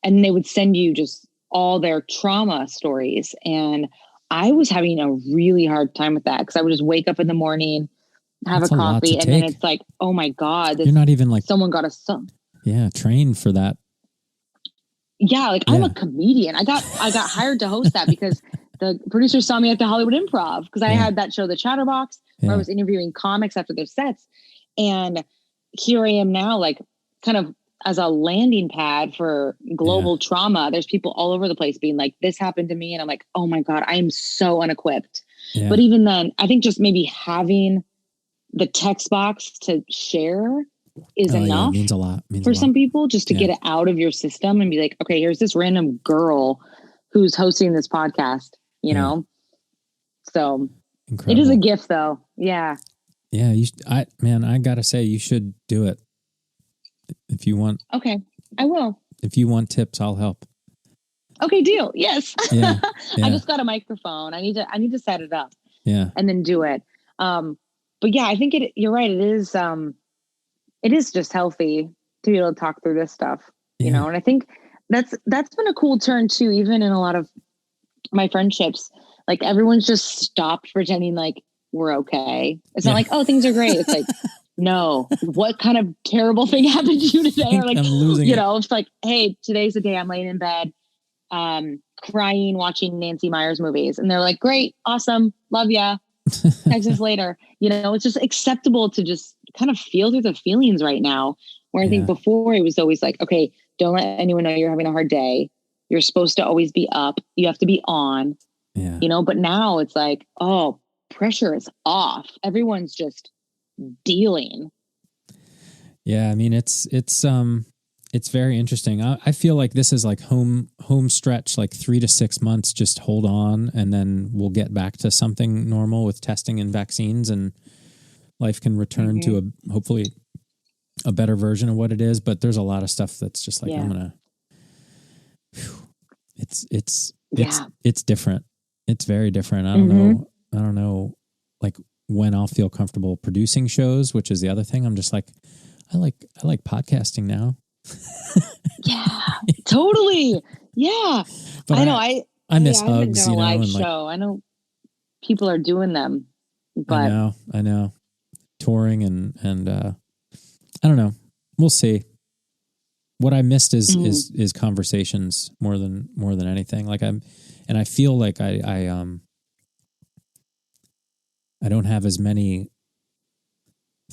And they would send you just all their trauma stories. And I was having a really hard time with that because I would just wake up in the morning, have a coffee, and then it's like, oh my God, you're not even like someone got a son.
Yeah, trained for that.
Yeah, like I'm a comedian. I got hired to host that because the producers saw me at the Hollywood Improv because I had that show, The Chatterbox, where I was interviewing comics after their sets. And here I am now, like kind of as a landing pad for global trauma. There's people all over the place being like, this happened to me. And I'm like, oh my God, I am so unequipped. Yeah. But even then, I think just maybe having the text box to share is enough.
Means a lot.
For some people, just to get it out of your system and be like, okay, here's this random girl who's hosting this podcast, you know? So Incredible. It is a gift though. Yeah.
Yeah. I gotta say, you should do it. If you want.
Okay, I will.
If you want tips, I'll help.
Okay, deal. Yes.
Yeah.
I just got a microphone. I need to set it up.
Yeah.
And then do it. But yeah, I think you're right. It is just healthy to be able to talk through this stuff, you know? And I think that's been a cool turn too, even in a lot of my friendships. Like everyone's just stopped pretending like we're okay. It's not like, oh, things are great. It's like, no, what kind of terrible thing happened to you today? Or like, you know, it's like, hey, today's the day I'm laying in bed, crying, watching Nancy Meyers movies. And they're like, great, awesome, love ya. Text us later. You know, it's just acceptable to just kind of feel through the feelings right now. Where I think before it was always like, okay, don't let anyone know you're having a hard day. You're supposed to always be up. You have to be on, you know, but now it's like, oh, pressure is off. Everyone's just dealing.
Yeah. I mean, it's very interesting. I feel like this is like home stretch, like 3 to 6 months, just hold on. And then we'll get back to something normal with testing and vaccines, and life can return to hopefully a better version of what it is. But there's a lot of stuff that's just like, it's different. It's very different. I don't know like when I'll feel comfortable producing shows, which is the other thing. I'm just like, I like podcasting now.
Yeah, totally. Yeah.
But
I know.
I miss hugs, you know,
live
and
show. I know people are doing them, but
I know touring and I don't know. We'll see. What I missed is conversations more than anything. Like I feel like I don't have as many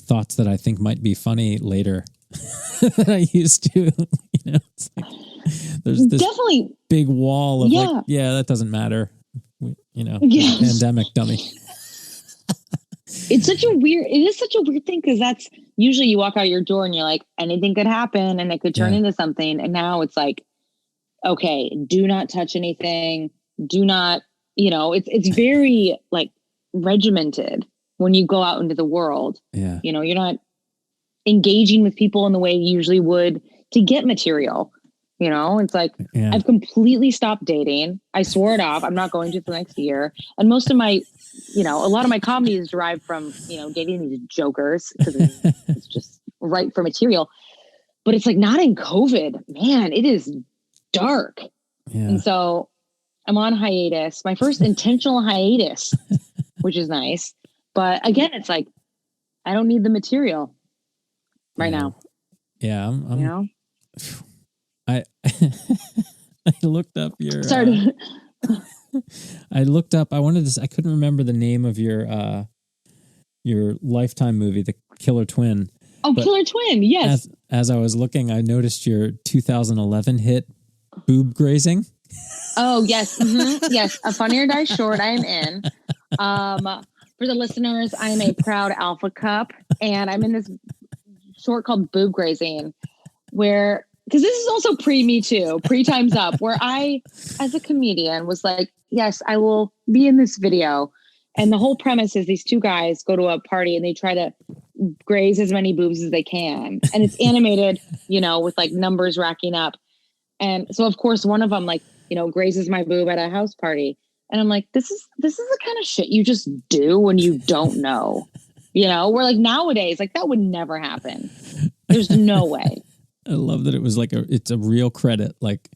thoughts that I think might be funny later that I used to. You know, it's like there's this definitely big wall of like, that doesn't matter. You know, pandemic dummy.
It is such a weird thing because that's usually you walk out your door and you're like, anything could happen and it could turn into something. And now it's like, okay, do not touch anything. Do not, you know, it's very like regimented when you go out into the world. Yeah. You know, you're not engaging with people in the way you usually would to get material. You know, it's like, I've completely stopped dating. I swore it off. I'm not going to for the next year. And most of my, you know, a lot of my comedy is derived from, you know, dating these jokers because it's just right for material. But it's like not in COVID, man, it is dark. Yeah. And so I'm on hiatus, my first intentional hiatus, which is nice. But again, it's like, I don't need the material right now.
Yeah. I'm
you know,
I looked up your,
sorry.
I looked up, I couldn't remember the name of your Lifetime movie, The Killer Twin.
Oh, but Killer Twin. Yes.
As I was looking, I noticed your 2011 hit Boob Grazing.
Oh, yes. Mm-hmm. Yes. A Funny or Die short I am in. For the listeners, I am a proud alpha cup, and I'm in this short called Boob Grazing, where, because this is also pre-Me Too, pre-Time's Up, where I, as a comedian, was like, yes, I will be in this video. And the whole premise is these two guys go to a party and they try to graze as many boobs as they can. And it's animated, with like numbers racking up. And so of course one of them like, grazes my boob at a house party. And I'm like, this is the kind of shit you just do when you don't know, we're like nowadays, like that would never happen. There's no way.
I love that it was like it's a real credit. Like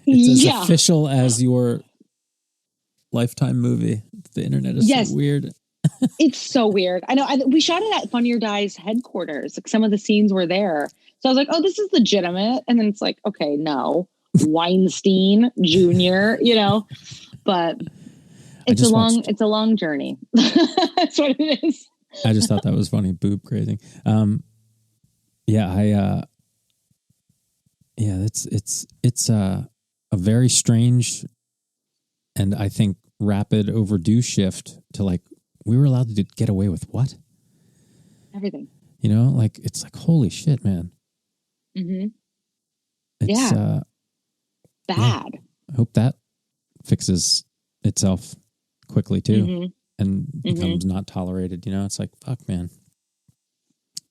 it's as official as your Lifetime movie. The internet is so weird.
It's so weird. I know. We shot it at Funny or Die's headquarters. Like some of the scenes were there. So I was like, oh, this is legitimate. And then it's like, okay, no. Weinstein Jr., but it's a long journey. That's what it is.
I just thought that was funny. Boob grazing. It's a very strange and I think rapid overdue shift to like, we were allowed to get away with what?
Everything.
Like, it's like, holy shit, man.
Mm-hmm.
It's,
bad.
I hope that fixes itself quickly too and becomes not tolerated. It's like, fuck, man.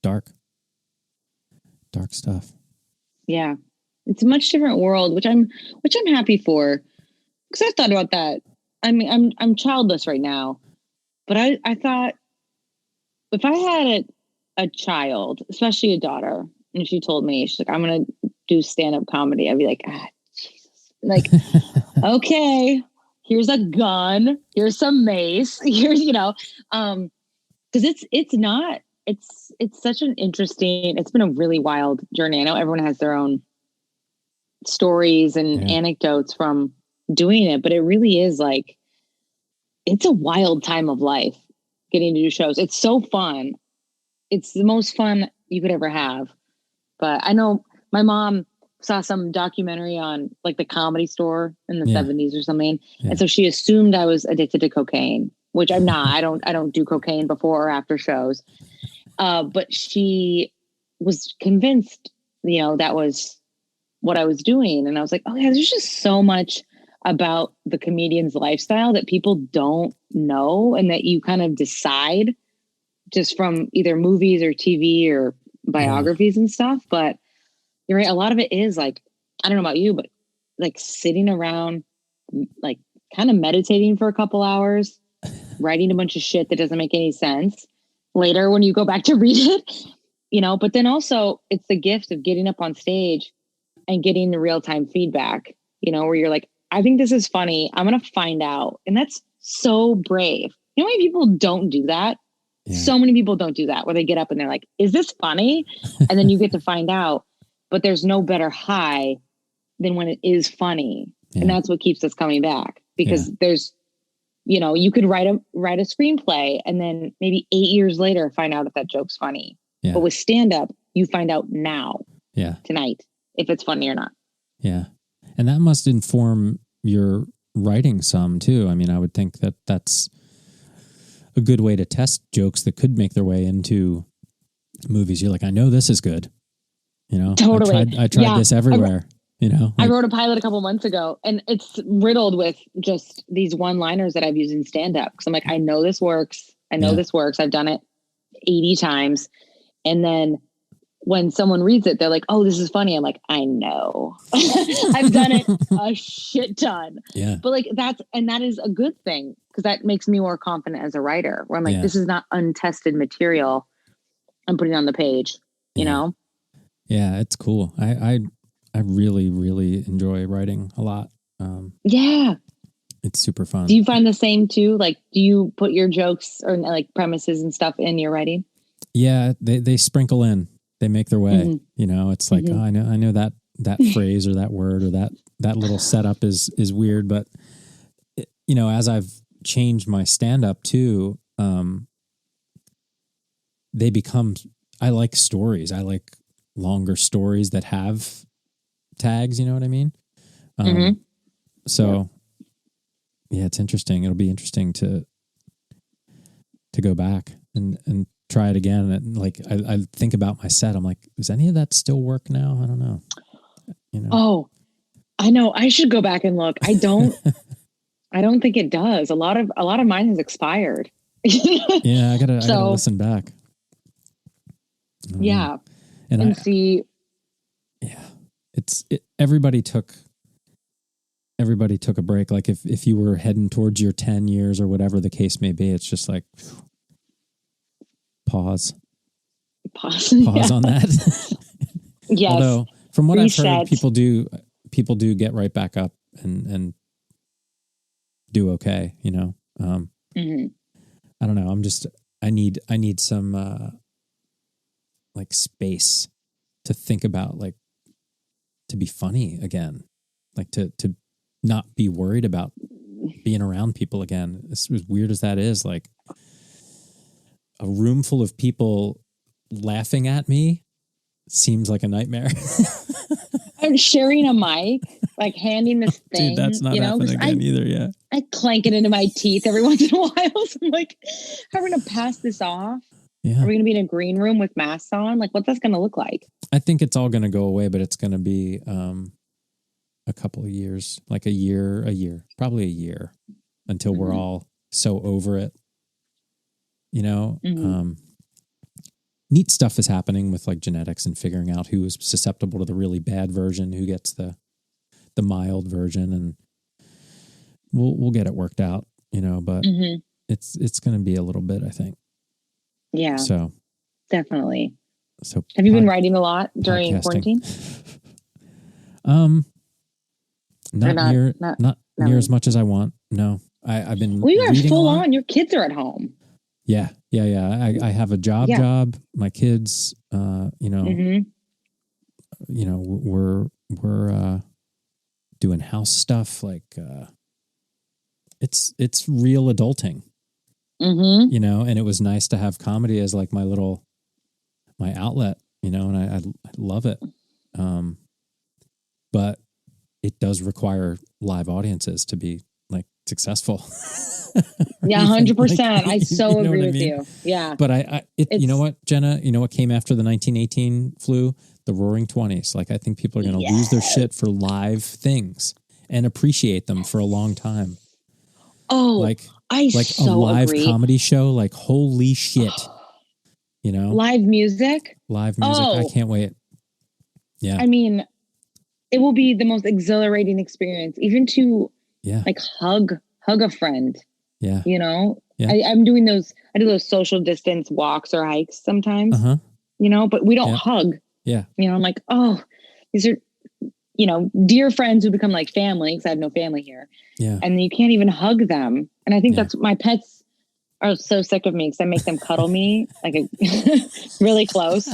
Dark stuff. Yeah.
It's a much different world, which I'm happy for. Because I've thought about that. I mean, I'm childless right now, but I thought if I had a child, especially a daughter, and she told me, she's like, I'm going to do stand-up comedy, I'd be like, Jesus. Like, okay, here's a gun, here's some mace, here's, because it's such an interesting, it's been a really wild journey. I know everyone has their own stories and anecdotes from doing it, but it really is like, it's a wild time of life getting to do shows. It's so fun. It's the most fun you could ever have. But I know my mom saw some documentary on like the Comedy Store in the 70s or something. Yeah. And so she assumed I was addicted to cocaine, which I'm not. I don't do cocaine before or after shows. But she was convinced, that was what I was doing. And I was like, oh yeah, there's just so much about the comedian's lifestyle that people don't know and that you kind of decide just from either movies or TV or biographies and stuff. But you're right. A lot of it is like, I don't know about you, but like sitting around, like kind of meditating for a couple hours, writing a bunch of shit that doesn't make any sense later when you go back to read it, but then also it's the gift of getting up on stage and getting the real-time feedback, where you're like, I think this is funny. I'm going to find out. And that's so brave. How many people don't do that? Yeah. So many people don't do that where they get up and they're like, is this funny? And then you get to find out, but there's no better high than when it is funny. Yeah. And that's what keeps us coming back because there's, you could write a screenplay and then maybe 8 years later, find out if that joke's funny. Yeah. But with stand-up, you find out now, tonight, if it's funny or not.
Yeah. And that must inform your writing some too. I mean, I would think that that's a good way to test jokes that could make their way into movies. You're like, I know this is good.
Totally.
I tried this everywhere.
I wrote a pilot a couple months ago and it's riddled with just these one-liners that I've used in stand-up. Cause I'm like, I know this works. This works. I've done it 80 times. And then when someone reads it, they're like, oh, this is funny. I'm like, I know. I've done it a shit ton. Yeah. But like that is a good thing because that makes me more confident as a writer where I'm like, this is not untested material I'm putting on the page, you know?
Yeah, it's cool. I really, really enjoy writing a lot. It's super fun.
Do you find the same too? Like, do you put your jokes or like premises and stuff in your writing?
Yeah, they sprinkle in. They make their way, it's like, oh, I know that phrase or that word or that little setup is weird. But, as I've changed my stand-up too, they become, I like stories. I like longer stories that have tags, you know what I mean? So it's interesting. It'll be interesting to go back and try it again. And like, I think about my set. I'm like, does any of that still work now? I don't know.
Oh, I know. I should go back and look. I don't think it does. A lot of mine has expired.
Yeah, I gotta listen back.
Yeah.
And
see.
Yeah. Everybody took a break. Like if you were heading towards your 10 years or whatever the case may be, it's just like, pause on that.
Yes.
Although from what
Reset.
I've heard, people do get right back up and do okay, you know? I don't know. I need some, like space to think about, like to be funny again, like to not be worried about being around people again. As weird as that is, like a room full of people laughing at me seems like a nightmare.
I'm sharing a mic, like handing this thing.
Dude, that's not happening again either. Yeah.
I clank it into my teeth every once in a while. So I'm like, how are we going to pass this off? Yeah. Are we going to be in a green room with masks on? Like, what's that going to look like?
I think it's all going to go away, but it's going to be a couple of years, like a year, probably a year until we're all so over it. You know, neat stuff is happening with like genetics and figuring out who is susceptible to the really bad version, who gets the mild version, and we'll get it worked out, you know, but it's going to be a little bit, I think. Yeah. So
definitely.
So
have you been writing a lot during quarantine?
Not near as much as I want. No, I've been.
We are full on. Your kids are at home.
Yeah. I have a job. My kids, you know, we're doing house stuff. Like, it's real adulting, you know, and it was nice to have comedy as like my outlet, you know, and I love it. But it does require live audiences to be like successful.
Yeah, 100%. I so agree with you. Yeah.
But you know what, Jenna, you know what came after the 1918 flu? The Roaring 20s. Like, I think people are going to lose their shit for live things and appreciate them for a long time.
Oh, I
like
so
a live
agree.
comedy show. Like, holy shit. You know?
Live music.
I can't wait. Yeah.
I mean, it will be the most exhilarating experience, even to like hug a friend.
Yeah.
You know, I'm doing those. I do those social distance walks or hikes sometimes, you know, but we don't hug.
Yeah.
You know, I'm like, oh, these are, you know, dear friends who become like family because I have no family here.
Yeah.
And you can't even hug them. And I think that's my pets are so sick of me because I make them cuddle me like really close.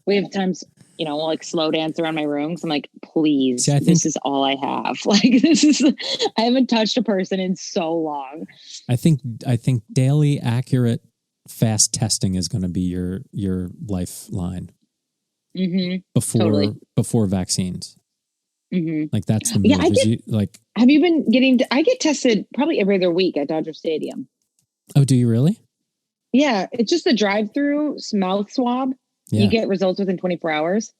We have times, you know, we'll like slow dance around my room. So I'm like, please, this is all I have. Like, I haven't touched a person in so long.
I think daily accurate fast testing is going to be your lifeline before vaccines. Like, that's the move.
Yeah, have you been I get tested probably every other week at Dodger Stadium.
Oh, do you really?
Yeah. It's just a drive-through mouth swab. Yeah. You get results within 24 hours.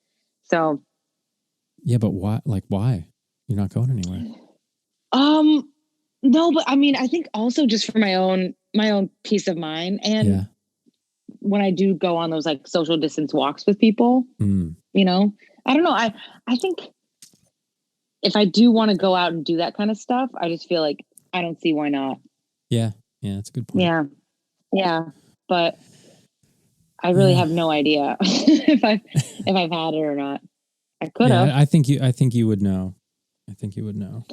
So.
Yeah, but why? Like, why? You're not going anywhere.
No, but I mean, I think also just for my own peace of mind. And when I do go on those like social distance walks with people, you know, I don't know. I think if I do want to go out and do that kind of stuff, I just feel like I don't see why not.
Yeah. Yeah. That's a good point.
Yeah. Yeah. But I really have no idea if I've had it or not. I could have.
I think you would know. I think you would know.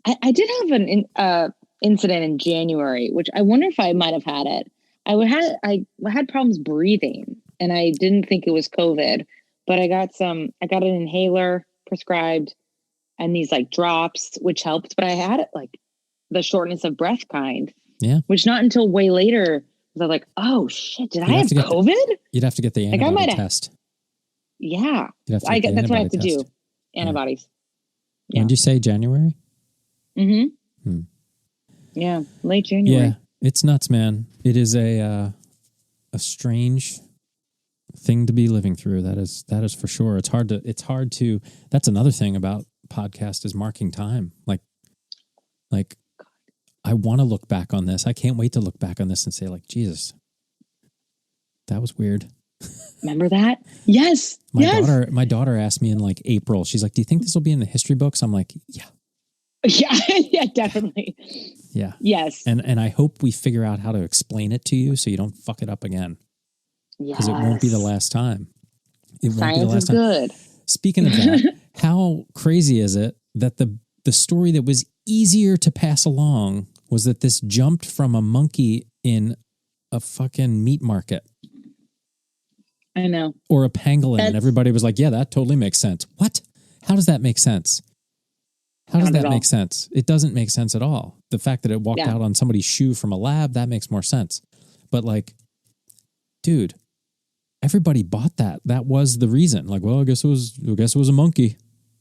I did have an incident in January, which I wonder if I might have had it. I had problems breathing, and I didn't think it was COVID, but I got an inhaler prescribed and these like drops, which helped. But I had it like the shortness of breath kind. Yeah. Which not until way later was I like, oh shit, did I have COVID?
You'd have to get the antibody test.
Yeah. That's what I have to do. Antibodies.
Yeah. When did you say January?
Yeah. Late January.
Yeah. It's nuts, man. It is a strange thing to be living through. That is for sure. It's hard to, that's another thing about podcast is marking time. Like I want to look back on this. I can't wait to look back on this and say, like, Jesus, that was weird.
Remember that? Yes.
My daughter asked me in like April. She's like, "Do you think this will be in the history books?" I'm like, "Yeah,
yeah, definitely.
yeah,
Yes."
And I hope we figure out how to explain it to you so you don't fuck it up again. Because it won't be the last time. It won't be the last time. Good. Speaking of that, how crazy is it that the story that was easier to pass along was that this jumped from a monkey in a fucking meat market?
I know.
Or a pangolin. And everybody was like, yeah, that totally makes sense. What? How does that make sense? How does that make sense? It doesn't make sense at all. The fact that it walked out on somebody's shoe from a lab, that makes more sense. But like, dude, everybody bought that. That was the reason. Like, well, I guess it was a monkey.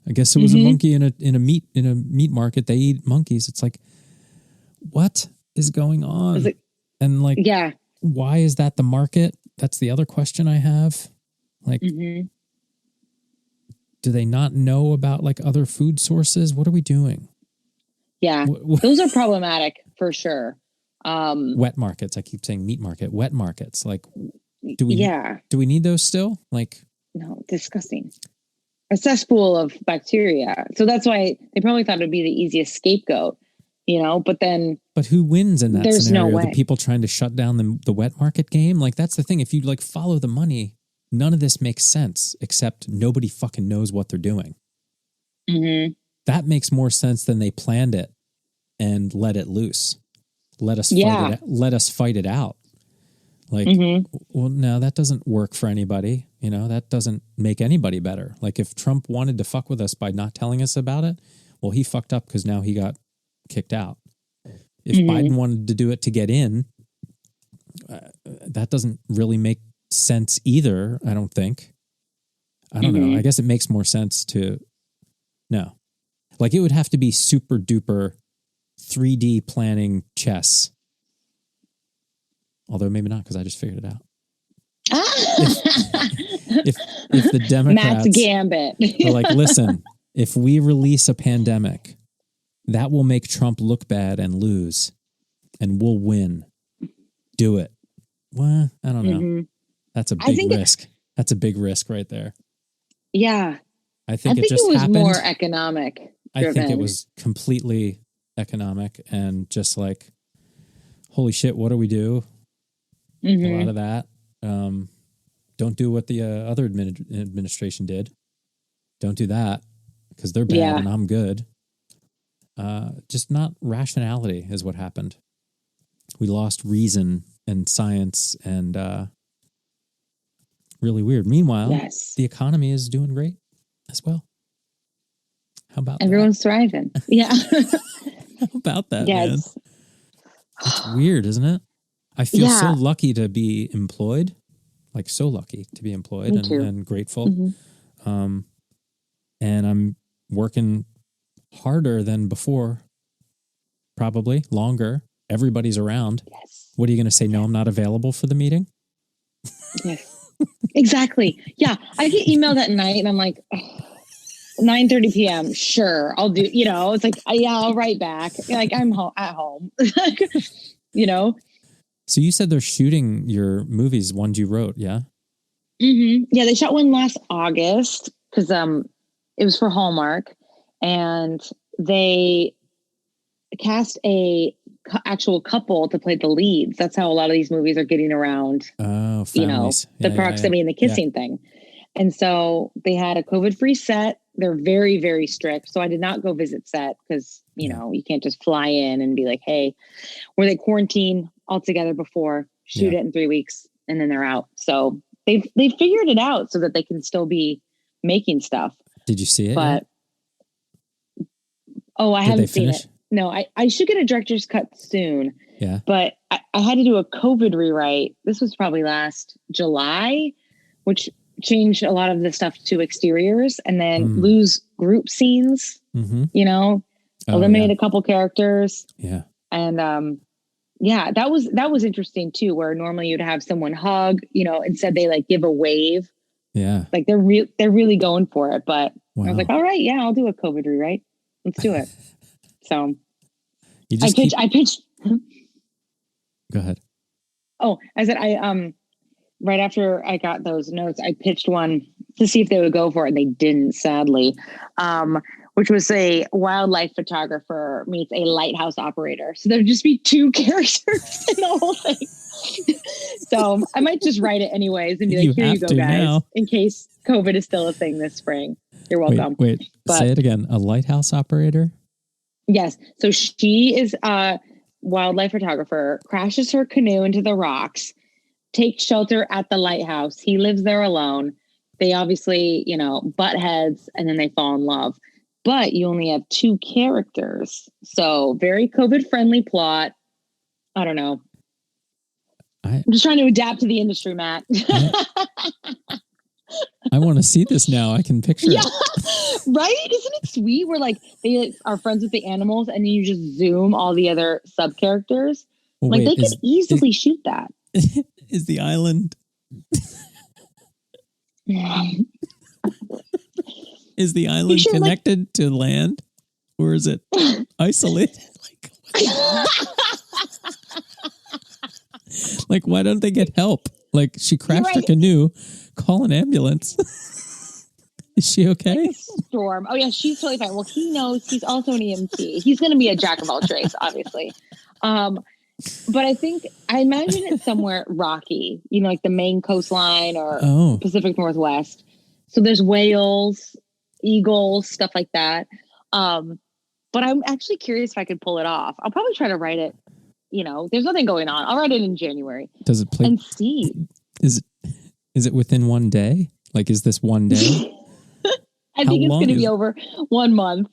I guess it was a monkey in a meat market. They eat monkeys. It's like, what is going on? And like, why is that the market? That's the other question I have. Like, do they not know about like other food sources? What are we doing?
Yeah, those are problematic for sure.
Wet markets. I keep saying meat market. Wet markets. Like, do we need those still? Like,
no, disgusting. A cesspool of bacteria. So that's why they probably thought it'd be the easiest scapegoat, but
who wins in that
there's
scenario?
No way.
The people trying to shut down the wet market game? Like, that's the thing. If you like follow the money, none of this makes sense, except nobody fucking knows what they're doing.
Mm-hmm.
That makes more sense than they planned it and let it loose. Let us fight it out. Like, well, no, that doesn't work for anybody. That doesn't make anybody better. Like, if Trump wanted to fuck with us by not telling us about it, well, he fucked up because now he got kicked out. If Biden wanted to do it to get in, that doesn't really make sense either, I don't think. I don't know. I guess it makes more sense no. Like, it would have to be super duper 3D planning chess. Although maybe not, because I just figured it out. If the Democrats
Matt's gambit
were like, listen, if we release a pandemic, that will make Trump look bad and lose, and we'll win. Do it. Well, I don't know. That's a big risk. That's a big risk right there.
Yeah.
I think it just
was
happened.
More economic driven.
I think it was completely economic and just like, holy shit, what do we do? A lot of that. Don't do what the other administration did. Don't do that because they're bad and I'm good. Just not rationality is what happened. We lost reason and science and really weird. Meanwhile, the economy is doing great as well. How about
everyone's thriving? Yeah.
How about that, man? It's weird, isn't it? I feel so lucky to be employed, like so lucky to be employed and grateful. And I'm working harder than before, probably longer. Everybody's around.
Yes.
What are you going to say? No, I'm not available for the meeting.
Yes, exactly. Yeah. I get emailed at night and I'm like, 9:30 p.m. Sure. I'll do, it's like, I'll write back. Like, I'm at home,
So you said they're shooting your movies, ones you wrote. Yeah.
Yeah. They shot one last August because, it was for Hallmark and they cast a actual couple to play the leads. That's how a lot of these movies are getting around,
families.
The proximity and the kissing thing. And so they had a COVID-free set. They're very, very strict. So I did not go visit set because, you can't just fly in and be like, hey, where they quarantine all together before, shoot it in 3 weeks, and then they're out. So they figured it out so that they can still be making stuff.
Did you see it?
But I haven't seen it. No, I should get a director's cut soon.
Yeah.
But I had to do a COVID rewrite. This was probably last July, which changed a lot of the stuff to exteriors and then lose group scenes, eliminate a couple characters.
Yeah.
And that was interesting too, where normally you'd have someone hug, instead they like give a wave.
Yeah.
Like they're really going for it. But I was like, all right, I'll do a COVID rewrite. Let's do it. So I pitched.
Go ahead.
Oh, I said right after I got those notes, I pitched one to see if they would go for it, and they didn't, sadly. Which was a wildlife photographer meets a lighthouse operator. So there'd just be two characters in the whole thing. So I might just write it anyways and be like, here you go, guys, now. In case COVID is still a thing this spring. You're welcome.
Wait, say it again. A lighthouse operator?
Yes. So she is a wildlife photographer, crashes her canoe into the rocks, takes shelter at the lighthouse. He lives there alone. They obviously, butt heads, and then they fall in love. But you only have two characters. So very COVID-friendly plot. I don't know. I'm just trying to adapt to the industry, Matt.
I want to see this now. I can picture it.
Right? Isn't it sweet? Where they are friends with the animals and you just zoom all the other sub-characters. Well, they could easily shoot that.
Is the island... Is the island connected to land, or is it isolated? Why don't they get help? She crashed her canoe. Call an ambulance. Is she okay?
Storm. Oh yeah, she's totally fine. Well, he knows he's also an EMT. He's going to be a jack of all trades, obviously. But I imagine it's somewhere rocky. Like the Maine coastline or Pacific Northwest. So there's whales, eagles, stuff like that. But I'm actually curious if I could pull it off. I'll probably try to write it. There's nothing going on. I'll write it in January.
Does it play?
And see.
Is it within one day? Is this one day?
I think it's going to be over 1 month.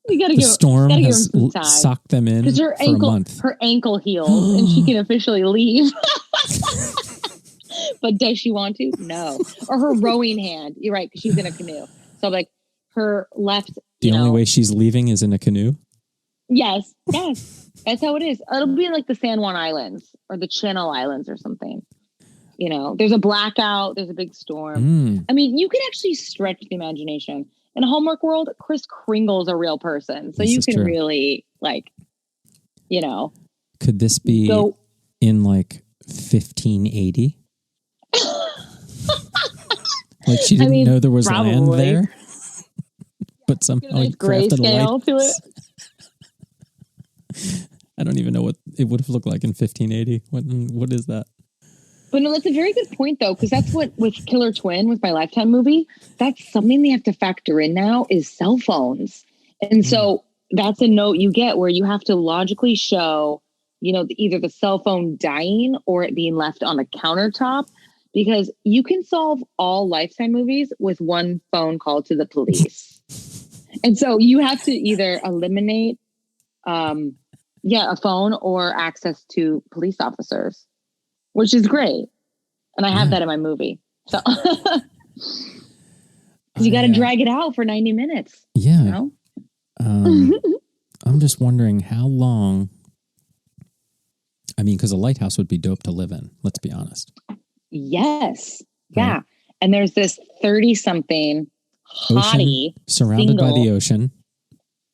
You got to give
storm
gotta
has
give him some time.
Sucked them in for a month.
Her ankle heals and she can officially leave. But does she want to? No. Or her rowing hand. You're right, because she's in a canoe. So her left.
The only way she's leaving is in a canoe?
Yes. That's how it is. It'll be like the San Juan Islands or the Channel Islands or something. There's a blackout. There's a big storm. I mean, you can actually stretch the imagination. In a Hallmark world, Kris Kringle's a real person. So you can really,
Could this be in 1580? She didn't know there was land there? But somehow he crafted a light
to it.
I don't even know what it would have looked like in 1580. What is that?
But no, that's a very good point, though, because that's what with Killer Twin, with my Lifetime movie, that's something they have to factor in now is cell phones. And so that's a note you get where you have to logically show, either the cell phone dying or it being left on a countertop, because you can solve all Lifetime movies with one phone call to the police. And so you have to either eliminate, a phone or access to police officers. Which is great. And I have that in my movie. So, because you got to drag it out for 90 minutes.
Yeah. I'm just wondering how long. I mean, because a lighthouse would be dope to live in. Let's be honest.
Yes. Yeah. And there's this 30-something hottie.
Surrounded by the ocean.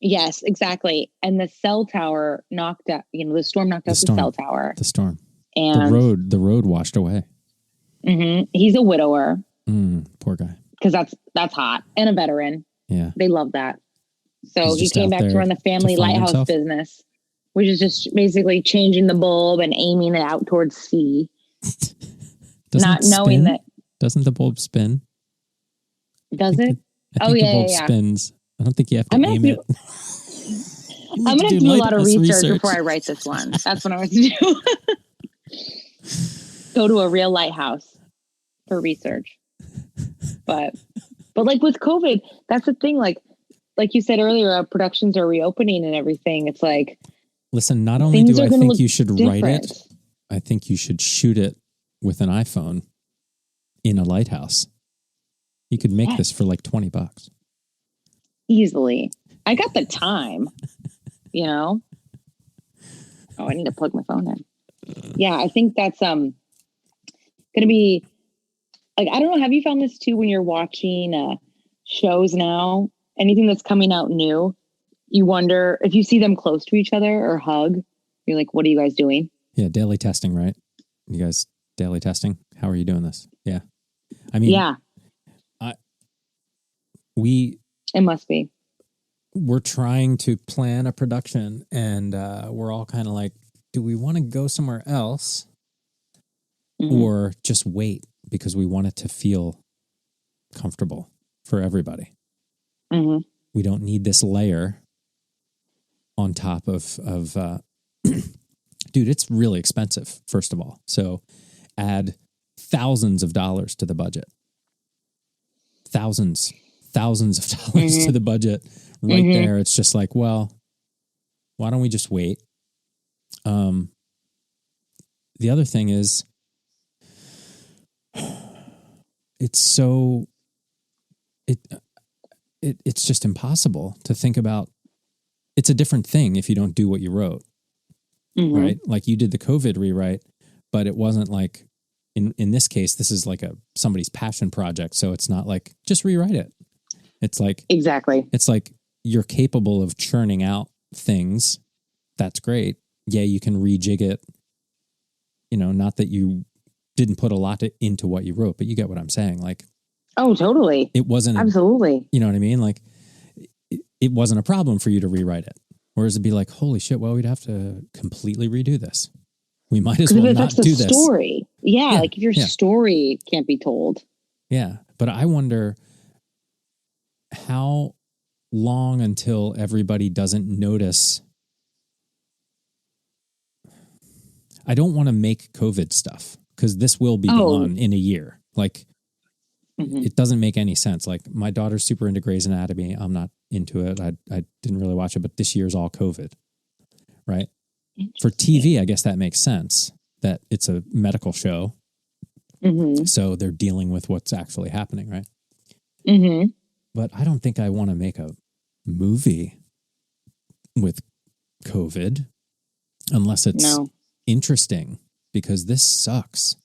Yes, exactly. And the cell tower knocked out, the storm knocked out the cell tower.
The storm.
And
the road washed away.
Mm-hmm. He's a widower.
Poor guy.
Because that's hot. And a veteran.
Yeah.
They love that. So he came back to run the family lighthouse business, which is just basically changing the bulb and aiming it out towards sea. Not knowing that.
Doesn't the bulb spin?
Does it?
I think the bulb spins. I don't think you have to aim it.
I'm going to do a lot of research before I write this one. That's what I want to do. Go to a real lighthouse for research. But with COVID, that's the thing. Like you said earlier, our productions are reopening and everything. It's
listen, not only do I think you should write it, I think you should shoot it with an iPhone in a lighthouse. You could make this for $20.
Easily. I got the time, Oh, I need to plug my phone in. Yeah, I think that's going to be I don't know. Have you found this too when you're watching shows now? Anything that's coming out new, you wonder if you see them close to each other or hug, you're like, what are you guys doing?
Yeah. Daily testing, right? You guys daily testing? How are you doing this? Yeah. I mean,
Yeah, it must be.
We're trying to plan a production and we're all kind of like, do we want to go somewhere else or just wait because we want it to feel comfortable for everybody?
Mm-hmm.
We don't need this layer on top of dude, it's really expensive, first of all. So add thousands of dollars to the budget. Thousands of dollars to the budget right there. It's just like, well, why don't we just wait? The other thing is, it's just impossible to think about. It's a different thing if you don't do what you wrote, right? Like you did the COVID rewrite, but it wasn't like, in this case, this is like somebody's passion project. So it's not like, just rewrite it. It's like,
exactly.
It's like you're capable of churning out things. That's great. Yeah, you can rejig it. You know, not that you didn't put a lot into what you wrote, but you get what I'm saying. Like,
oh, totally.
It wasn't
absolutely.
You know what I mean? Like, it wasn't a problem for you to rewrite it. Whereas it'd be like, holy shit, well, we'd have to completely redo this. We might as well not do this.
Story. Yeah, like if your story can't be told.
Yeah, but I wonder how long until everybody doesn't notice. I don't want to make COVID stuff because this will be gone in a year. Like, it doesn't make any sense. Like, my daughter's super into Grey's Anatomy. I'm not into it. I didn't really watch it, but this year's all COVID, right? For TV, I guess that makes sense that it's a medical show. So they're dealing with what's actually happening, right? But I don't think I want to make a movie with COVID unless it's interesting, because this sucks.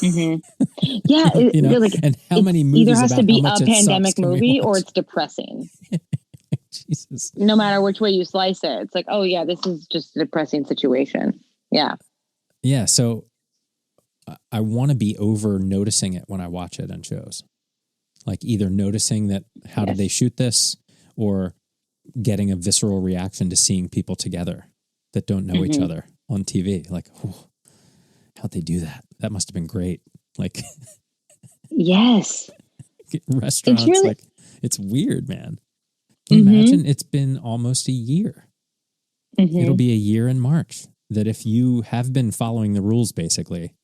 Yeah,
you know,
like,
and how many movies
either has
about
to be
how much
a pandemic movie or
watch?
it's depressing.
Jesus.
No matter which way you slice it, it's like, oh yeah, this is just a depressing situation. Yeah.
Yeah. So I want to be over noticing it when I watch it on shows. Like either noticing that how did they shoot this, or getting a visceral reaction to seeing people together that don't know each other on TV. Like, how'd they do that? That must have been great. Like,
yes.
Restaurants, it's like, it's weird, man. Can you imagine? It's been almost a year. It'll be a year in March. That if you have been following the rules, basically,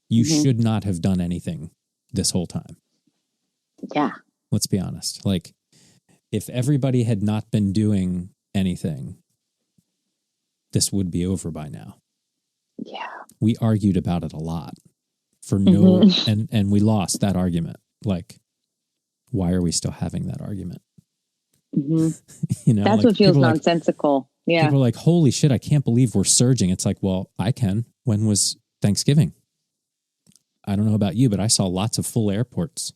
you should not have done anything this whole time.
Yeah.
Let's be honest. Like, if everybody had not been doing anything, this would be over by now.
Yeah. We
argued about it a lot for no, and we lost that argument. Like, why are we still having that argument? You know,
that's like, what feels nonsensical. Yeah.
People are like, holy shit, I can't believe we're surging. It's like, well, I can. When was Thanksgiving? I don't know about you, but I saw lots of full airports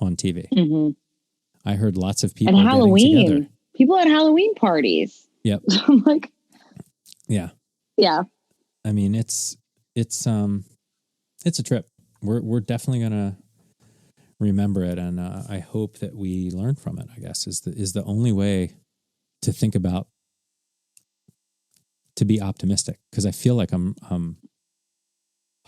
on TV. I heard lots of people
and Halloween.
Getting together.
People at Halloween parties.
Yep.
I'm like,
yeah. I mean, it's a trip. We're definitely gonna remember it, and I hope that we learn from it. I guess is the only way to think about, to be optimistic, because I feel like I'm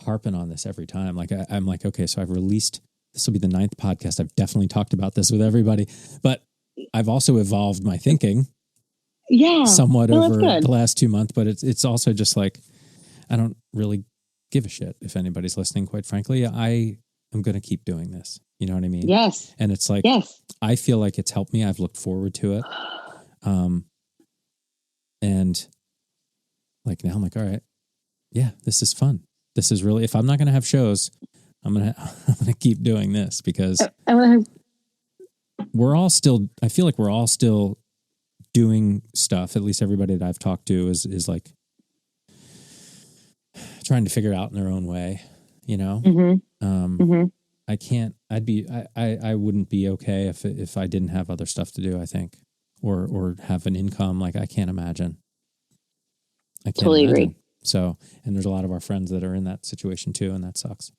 harping on this every time. Like I'm like, okay, so I've released. This will be the 9th podcast. I've definitely talked about this with everybody, but I've also evolved my thinking.
Yeah,
somewhat over the last 2 months, but it's also just like, I don't really give a shit if anybody's listening, quite frankly. I am going to keep doing this. You know what I mean?
Yes.
And it's like, I feel like it's helped me. I've looked forward to it. And like, now I'm like, all right, yeah, this is fun. This is really, if I'm not going to have shows, I'm going to keep doing this, because we're all still, I feel like we're all still doing stuff. At least everybody that I've talked to is like trying to figure it out in their own way, you know? I wouldn't be okay if I didn't have other stuff to do, I think. or have an income. Like I can't imagine. I can't
Totally
imagine.
agree.
So, and there's a lot of our friends that are in that situation too, and that sucks.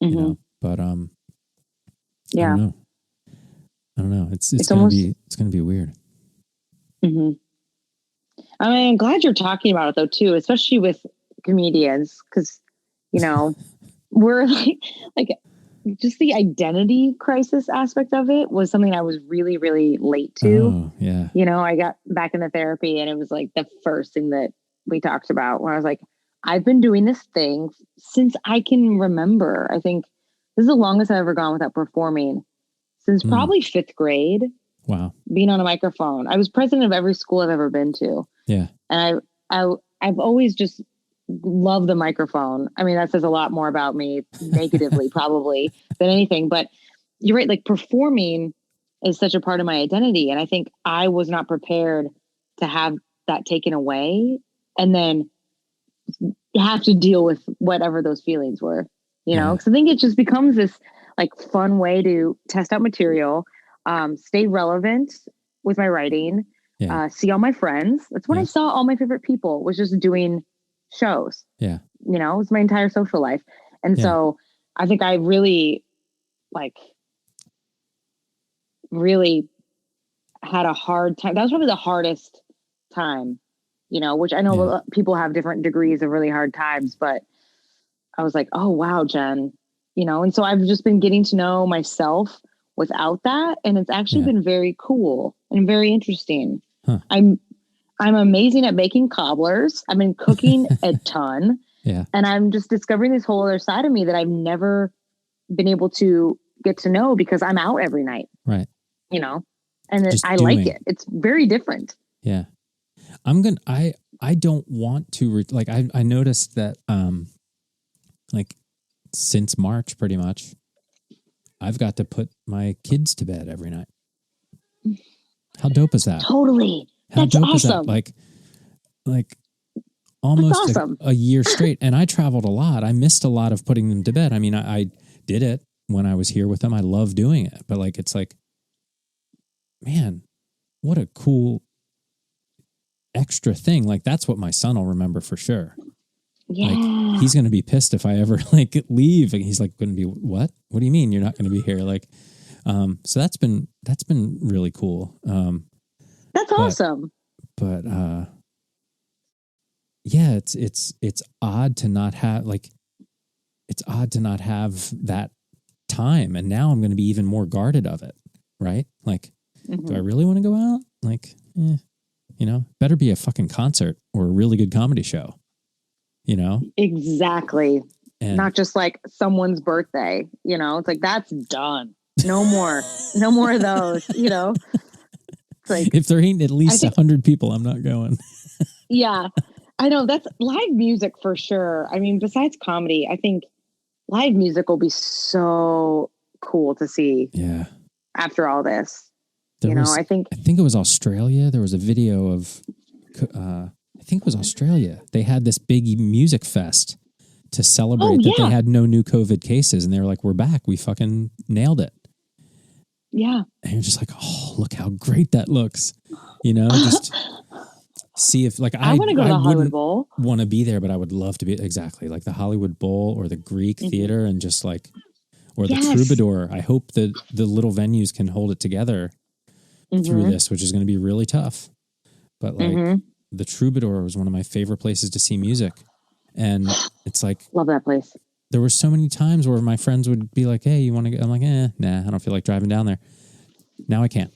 Mm-hmm.
You know, but
yeah,
I don't know. It's
almost,
gonna be weird.
Mm-hmm. I mean, I'm glad you're talking about it though too, especially with comedians, because you know we're like just the identity crisis aspect of it was something I was really, really late to.
Oh, yeah.
You know, I got back into therapy and it was like the first thing that we talked about where I was like, I've been doing this thing since I can remember. I think this is the longest I've ever gone without performing since probably 5th grade.
Wow.
Being on a microphone. I was president of every school I've ever been to.
Yeah.
And I've always just loved the microphone. I mean, that says a lot more about me negatively probably than anything, but you're right. Like performing is such a part of my identity. And I think I was not prepared to have that taken away and then have to deal with whatever those feelings were, you know? Cause I think it just becomes this like fun way to test out material, stay relevant with my writing, see all my friends. That's when I saw all my favorite people was just doing shows. Yeah. You know, it's my entire social life. And so I think I really had a hard time. That was probably the hardest time, you know, which I know people have different degrees of really hard times, but I was like, oh, wow, Jen, you know, and so I've just been getting to know myself without that. And it's actually been very cool and very interesting. Huh. I'm amazing at making cobblers. I've been cooking a ton. Yeah. And I'm just discovering this whole other side of me that I've never been able to get to know because I'm out every night. Right. You know, and I like it. It's very different. Yeah. I don't want to, I noticed that, since March, pretty much, I've got to put my kids to bed every night. How dope is that? Totally. How dope awesome. Is that? Like almost awesome. a year straight. And I traveled a lot. I missed a lot of putting them to bed. I mean, I did it when I was here with them. I love doing it. But it's like, man, what a cool extra thing. Like that's what my son will remember for sure. Yeah. Like, he's going to be pissed if I ever leave. And he's like, going to be what? What do you mean you're not going to be here? So that's been really cool. That's awesome. But yeah, it's odd to not have that time. And now I'm going to be even more guarded of it. Right. Do I really want to go out? You know, better be a fucking concert or a really good comedy show. You know? Exactly. And not just someone's birthday, you know, it's that's done. No more of those, you know? It's if there ain't at least 100 people, I'm not going. Yeah, I know that's live music for sure. I mean, besides comedy, I think live music will be so cool to see. Yeah. After all this, I think it was Australia. There was a video of, I think it was Australia. They had this big music fest to celebrate that they had no new COVID cases. And they were like, we're back. We fucking nailed it. Yeah. And you're just like, oh, look how great that looks. You know, just see if I want to go to the Hollywood Bowl. Want to be there, but I would love to be exactly like the Hollywood Bowl or the Greek Theater and just or the Troubadour. I hope that the little venues can hold it together through this, which is going to be really tough. But the Troubadour was one of my favorite places to see music. And it's love that place. There were so many times where my friends would be like, hey, you want to go? I'm like, nah, I don't feel like driving down there. Now I can't.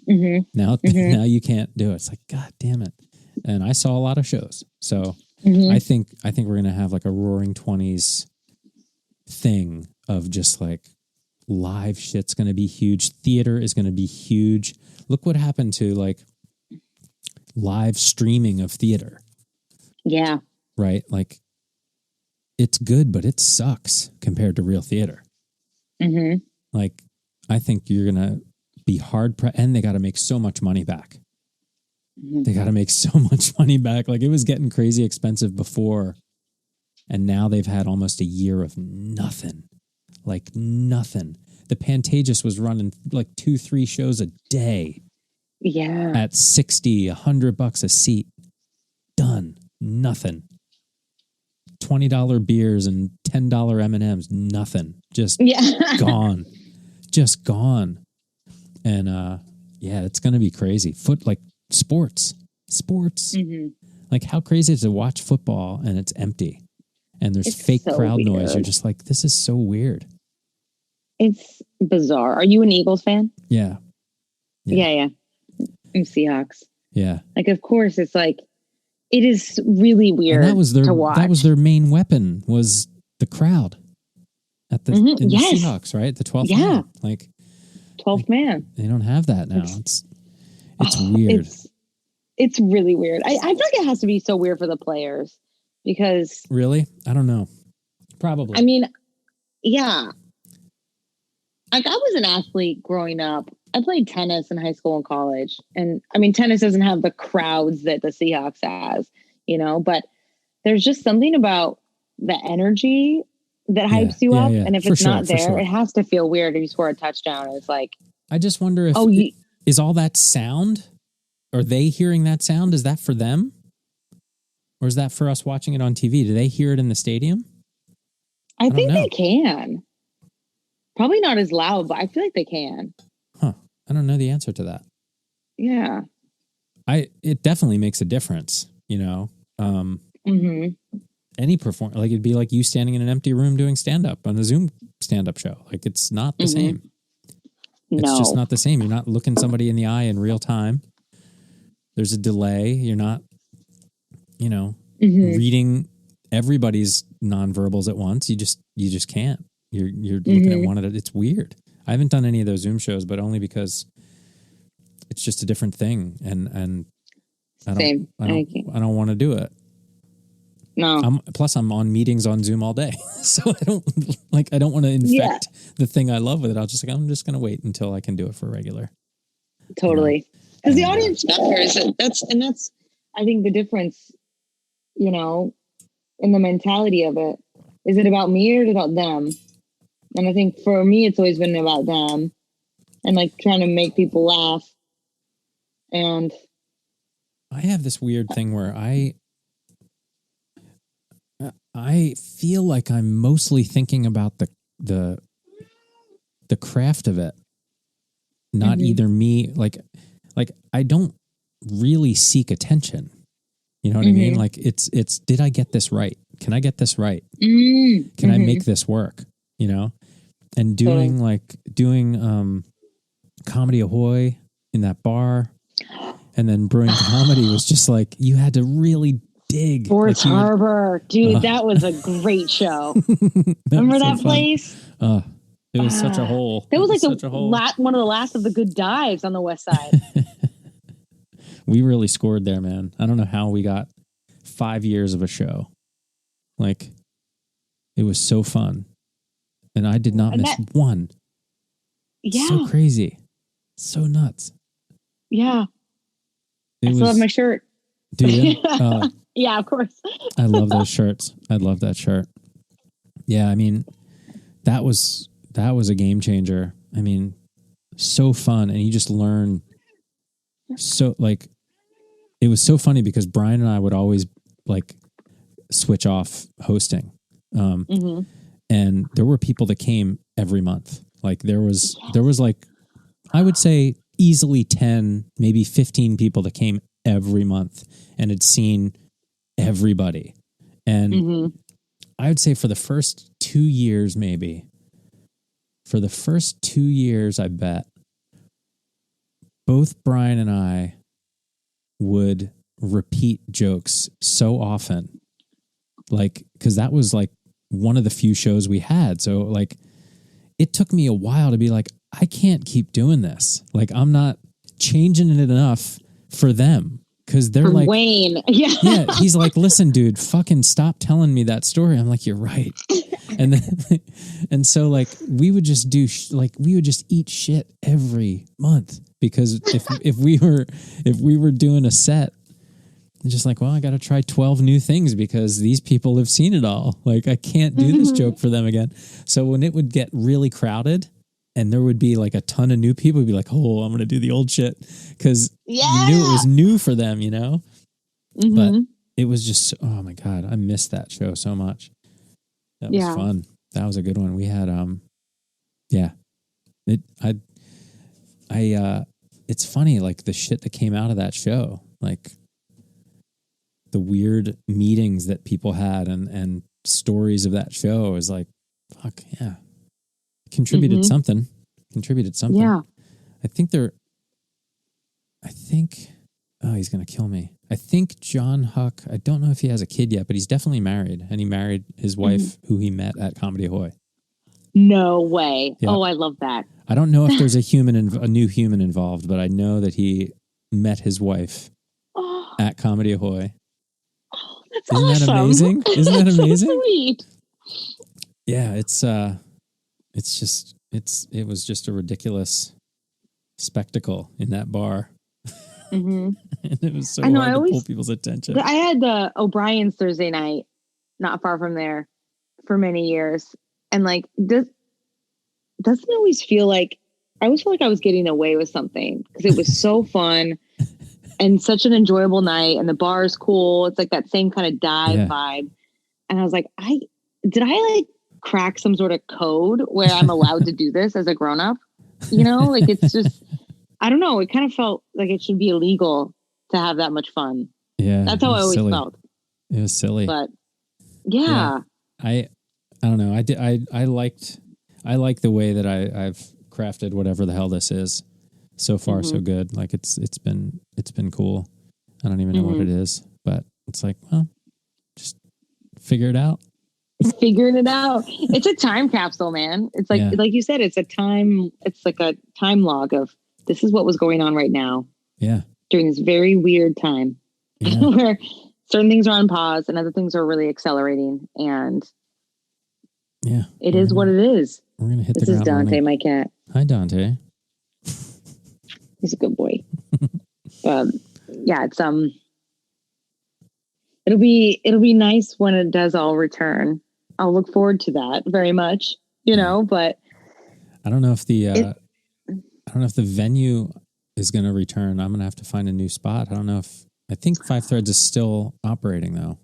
Now you can't do it. It's like, God damn it. And I saw a lot of shows. So I think we're going to have a roaring 20s thing of just live shit's going to be huge. Theater is going to be huge. Look what happened to live streaming of theater. Yeah. Right? It's good, but it sucks compared to real theater. I think you're going to be and they got to make so much money back. They got to make so much money back. It was getting crazy expensive before. And now they've had almost a year of nothing. Nothing. The Pantages was running 2-3 shows a day. Yeah.
at 60, $100 a seat. Done. Nothing. $20 beers and $10 M&Ms. Nothing. Just gone. Just gone. And yeah, it's going to be crazy. Like sports.
Mm-hmm.
Like how crazy is it to watch football and it's empty and there's
It's
fake
so
crowd
weird.
noise. You're just like, this is so weird.
It's bizarre. Are you an Eagles fan?
Yeah.
Yeah. I'm Seahawks.
Yeah.
Like, of course, it's like, it is really weird
And that was
to watch.
That was their main weapon was the crowd at the, in the Seahawks, right? The 12th man. Like
12th man.
They don't have that now. It's weird.
It's really weird. I feel like it has to be so weird for the players because...
Really? I don't know. Probably.
I mean, yeah. Like, I was an athlete growing up. I played tennis in high school and college. And, I mean, tennis doesn't have the crowds that the Seahawks has, you know? But there's just something about the energy that hypes you up. And if it's not there, it has to feel weird if you score a touchdown. It's like...
I just wonder if... is all that sound... Are they hearing that sound? Is that for them? Or is that for us watching it on TV? Do they hear it in the stadium?
I think they can. Probably not as loud, but I feel like they can.
Huh. I don't know the answer to that.
Yeah.
It definitely makes a difference, you know? Any performance, like it'd be like you standing in an empty room doing stand-up on a Zoom stand-up show. Like it's not the same. It's just not the same. You're not looking somebody in the eye in real time. There's a delay. You're not, you know, reading everybody's nonverbals at once. You just can't. You're looking at one at it. It's weird. I haven't done any of those Zoom shows, but only because it's just a different thing, and I don't want to do it.
No.
Plus, I'm on meetings on Zoom all day, so I don't want to infect the thing I love with it. I'm just going to wait until I can do it for regular.
Totally. Because the audience matters. That's I think the difference, you know, in the mentality of it. Is it about me or is it about them? And I think for me, it's always been about them and like trying to make people laugh. And
I have this weird thing where I feel like I'm mostly thinking about the craft of it, not either me. Like I don't really seek attention. You know what I mean? Like it's, did I get this right? Can I get this right? Can I make this work? You know? And doing Comedy Ahoy in that bar and then brewing comedy was just like, you had to really dig.
Sports Harbor. Dude, that was a great show. Remember that place?
It was such a hole.
That was like one of the last of the good dives on the West Side.
We really scored there, man. I don't know how we got 5 years of a show. Like, it was so fun. And I did not miss one.
Yeah.
So crazy. So nuts.
Yeah. I still have my shirt.
Do you?
Yeah, of course.
I love those shirts. I love that shirt. Yeah, I mean, that was a game changer. I mean, so fun. And you just learn so, like, it was so funny because Brian and I would always, like, switch off hosting. And there were people that came every month. Like, there was like, I would say easily 10, maybe 15 people that came every month and had seen everybody. And I would say for the first 2 years, I bet both Brian and I would repeat jokes so often, like, because that was like one of the few shows we had. So like, it took me a while to be like, I can't keep doing this. Like, I'm not changing it enough for them. Cause they're like,
Wayne. Yeah.
He's like, listen, dude, fucking stop telling me that story. I'm like, you're right. And then, and so like, we would just eat shit every month because if we were doing a set, just like, well, I got to try 12 new things because these people have seen it all. Like, I can't do this joke for them again. So when it would get really crowded and there would be like a ton of new people who'd be like, oh, I'm going to do the old shit. Cause you knew it was new for them, you know, but it was just, oh my God, I missed that show so much. That was fun. That was a good one. We had, it's funny, like the shit that came out of that show, like the weird meetings that people had and stories of that show is like, fuck yeah. Contributed something. Yeah. I think oh, he's going to kill me. I think John Huck, I don't know if he has a kid yet, but he's definitely married. And he married his wife who he met at Comedy Ahoy.
No way.
Yeah.
Oh, I love that.
I don't know if there's a new human involved, but I know that he met his wife at Comedy Ahoy.
Oh, that's
Isn't
awesome.
that amazing? Isn't that amazing?
So sweet.
Yeah, it was just a ridiculous spectacle in that bar. And it was so hard to pull people's attention.
I had the O'Brien's Thursday night, not far from there, for many years. And like, doesn't always feel like, I always feel like I was getting away with something because it was so fun and such an enjoyable night. And the bar is cool. It's like that same kind of dive vibe. And I was like, did I like crack some sort of code where I'm allowed to do this as a grown up? You know, like it's just, I don't know. It kind of felt like it should be illegal to have that much fun.
Yeah.
That's how I always felt.
It was silly.
But yeah.
I don't know. I like the way that I've crafted whatever the hell this is. So far, so good. Like it's been cool. I don't even know what it is, but it's like, well, just figure it out.
Figuring it out. It's a time capsule, man. It's like you said, it's like a time log of this is what was going on right now.
Yeah.
During this very weird time where certain things are on pause and other things are really accelerating. And it is what it is.
We're going to hit
this
the ground.
This is Dante,
running.
my cat.
Hi, Dante.
He's a good boy. It's it'll be nice when it does all return. I'll look forward to that very much, but
I don't know if the venue is going to return. I'm going to have to find a new spot. I think Five Threads is still operating though.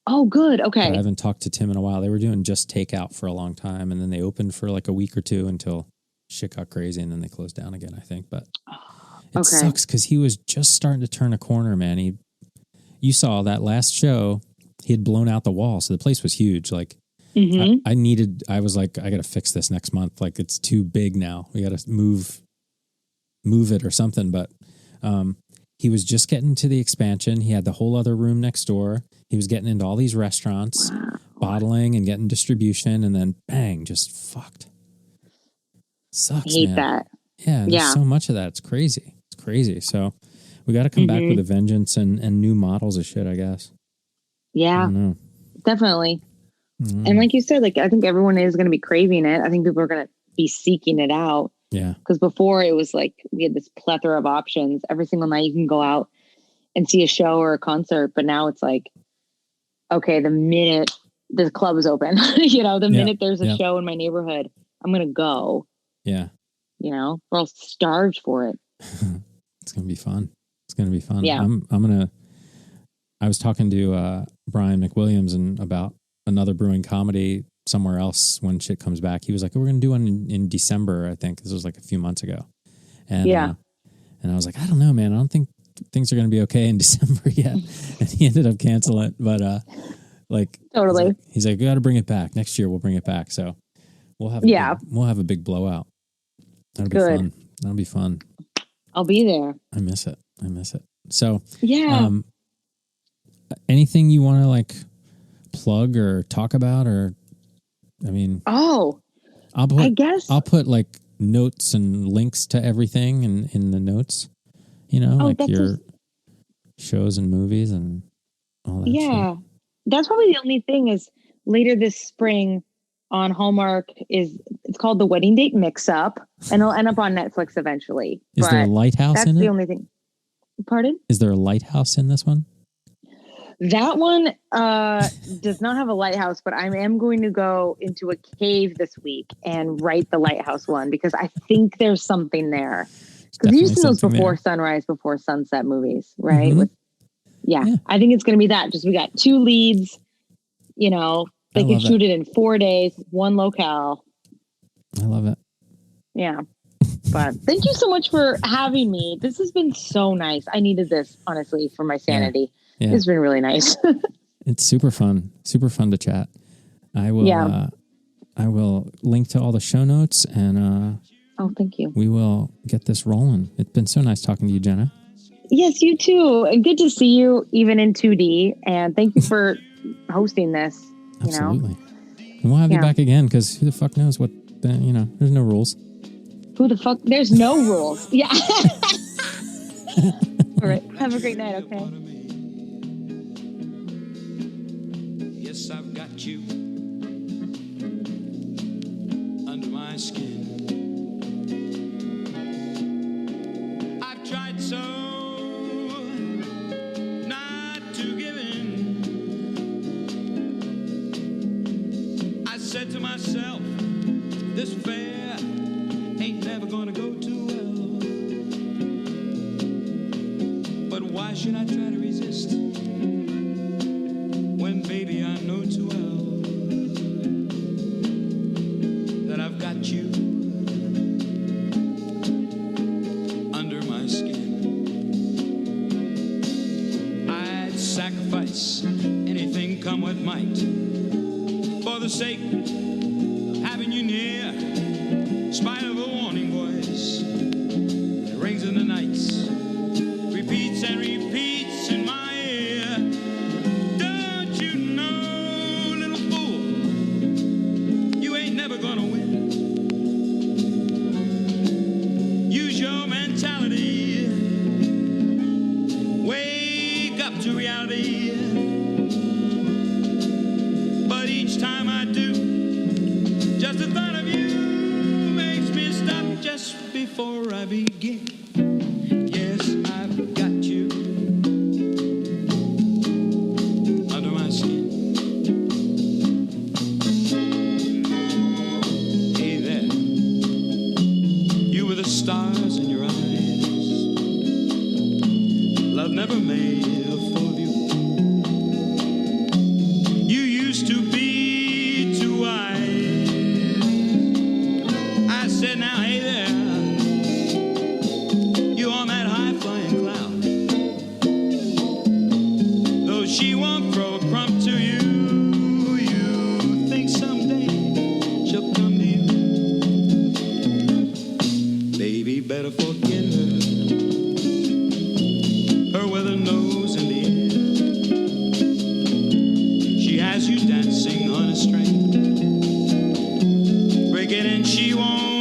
Oh, good. Okay.
But I haven't talked to Tim in a while. They were doing just takeout for a long time, and then they opened for like a week or two until shit got crazy, and then they closed down again, I think. But it sucks because he was just starting to turn a corner, man. You saw that last show, he had blown out the wall, so the place was huge. Like I was like, I got to fix this next month. Like it's too big now. We got to move it or something. But he was just getting to the expansion. He had the whole other room next door. He was getting into all these restaurants, bottling and getting distribution, and then bang, just fucked. Sucks,
I hate
man.
that.
Yeah, there's so much of that. It's crazy. It's crazy. So we got to come back with a vengeance and new models of shit, I guess.
Yeah, definitely. And like you said, like I think everyone is going to be craving it. I think people are going to be seeking it out.
Yeah.
Because before it was like we had this plethora of options. Every single night you can go out and see a show or a concert. But now it's like, okay, the minute the club is open, minute there's a show in my neighborhood, I'm going to go.
Yeah.
We're all starved for it.
It's going to be fun. It's going to be fun.
Yeah.
I was talking to Brian McWilliams about another brewing comedy somewhere else when shit comes back. He was like, we're going to do one in December, I think. This was like a few months ago. And, and I was like, I don't know, man. I don't think things are going to be okay in December yet. And he ended up canceling it. But
totally.
He's like, we got to bring it back. Next year we'll bring it back. So we'll have a big blowout. That'll be fun. That'll be fun.
I'll be there.
I miss it. So, anything you want to like plug or talk about, or, I mean, I guess I'll put like notes and links to everything in the notes, like your shows and movies and all that.
Yeah. Shit. That's probably the only thing is later this spring on Hallmark it's called The Wedding Date Mix Up, and it'll end up on Netflix eventually.
Is there a lighthouse in it?
That's the only thing. Pardon?
Is there a lighthouse in this one?
That one does not have a lighthouse, but I am going to go into a cave this week and write the lighthouse one because I think there's something there. Because you've seen those before sunrise, before sunset movies, right?
Mm-hmm.
Yeah, I think it's going to be that. Just we got 2 leads, you know, they can shoot it in 4 days, 1 locale.
I love it.
Yeah. But thank you so much for having me. This has been so nice. I needed this, honestly, for my sanity. Yeah. It's been really nice.
It's super fun to chat. I will link to all the show notes and
oh, thank you.
We will get this rolling. It's been so nice talking to you, Jenna.
Yes, you too. And good to see you even in 2D. And thank you for hosting this.
Absolutely. And we'll have you back again because who the fuck knows what, there's no rules.
Who the fuck? There's no rules. Yeah. All right. Have a great night, okay?
Yes, I've got you under my skin. I've tried so not to give in. I said to myself, this affair ain't never gonna go too well. But why should I try to resist when, baby, I know too well that I've got you under my skin. I'd sacrifice anything come what might for the sake of having you near. In spite of a warning voice that rings in the nights, repeats and repeats in my ear. Don't you know, little fool, you ain't never gonna win. Use your mentality, wake up to reality. But each time I do, just the thought of you just before I begin. Yes, I've got you under my skin. Hey there, you were the stars in your eyes. Love never made a fool of you. You used to be too wise. I said, now, hey there. She won't throw a crumb to you. You think someday she'll come to you. Baby, better forget her. Her with her nose in the air. She has you dancing on a string. Break it and she won't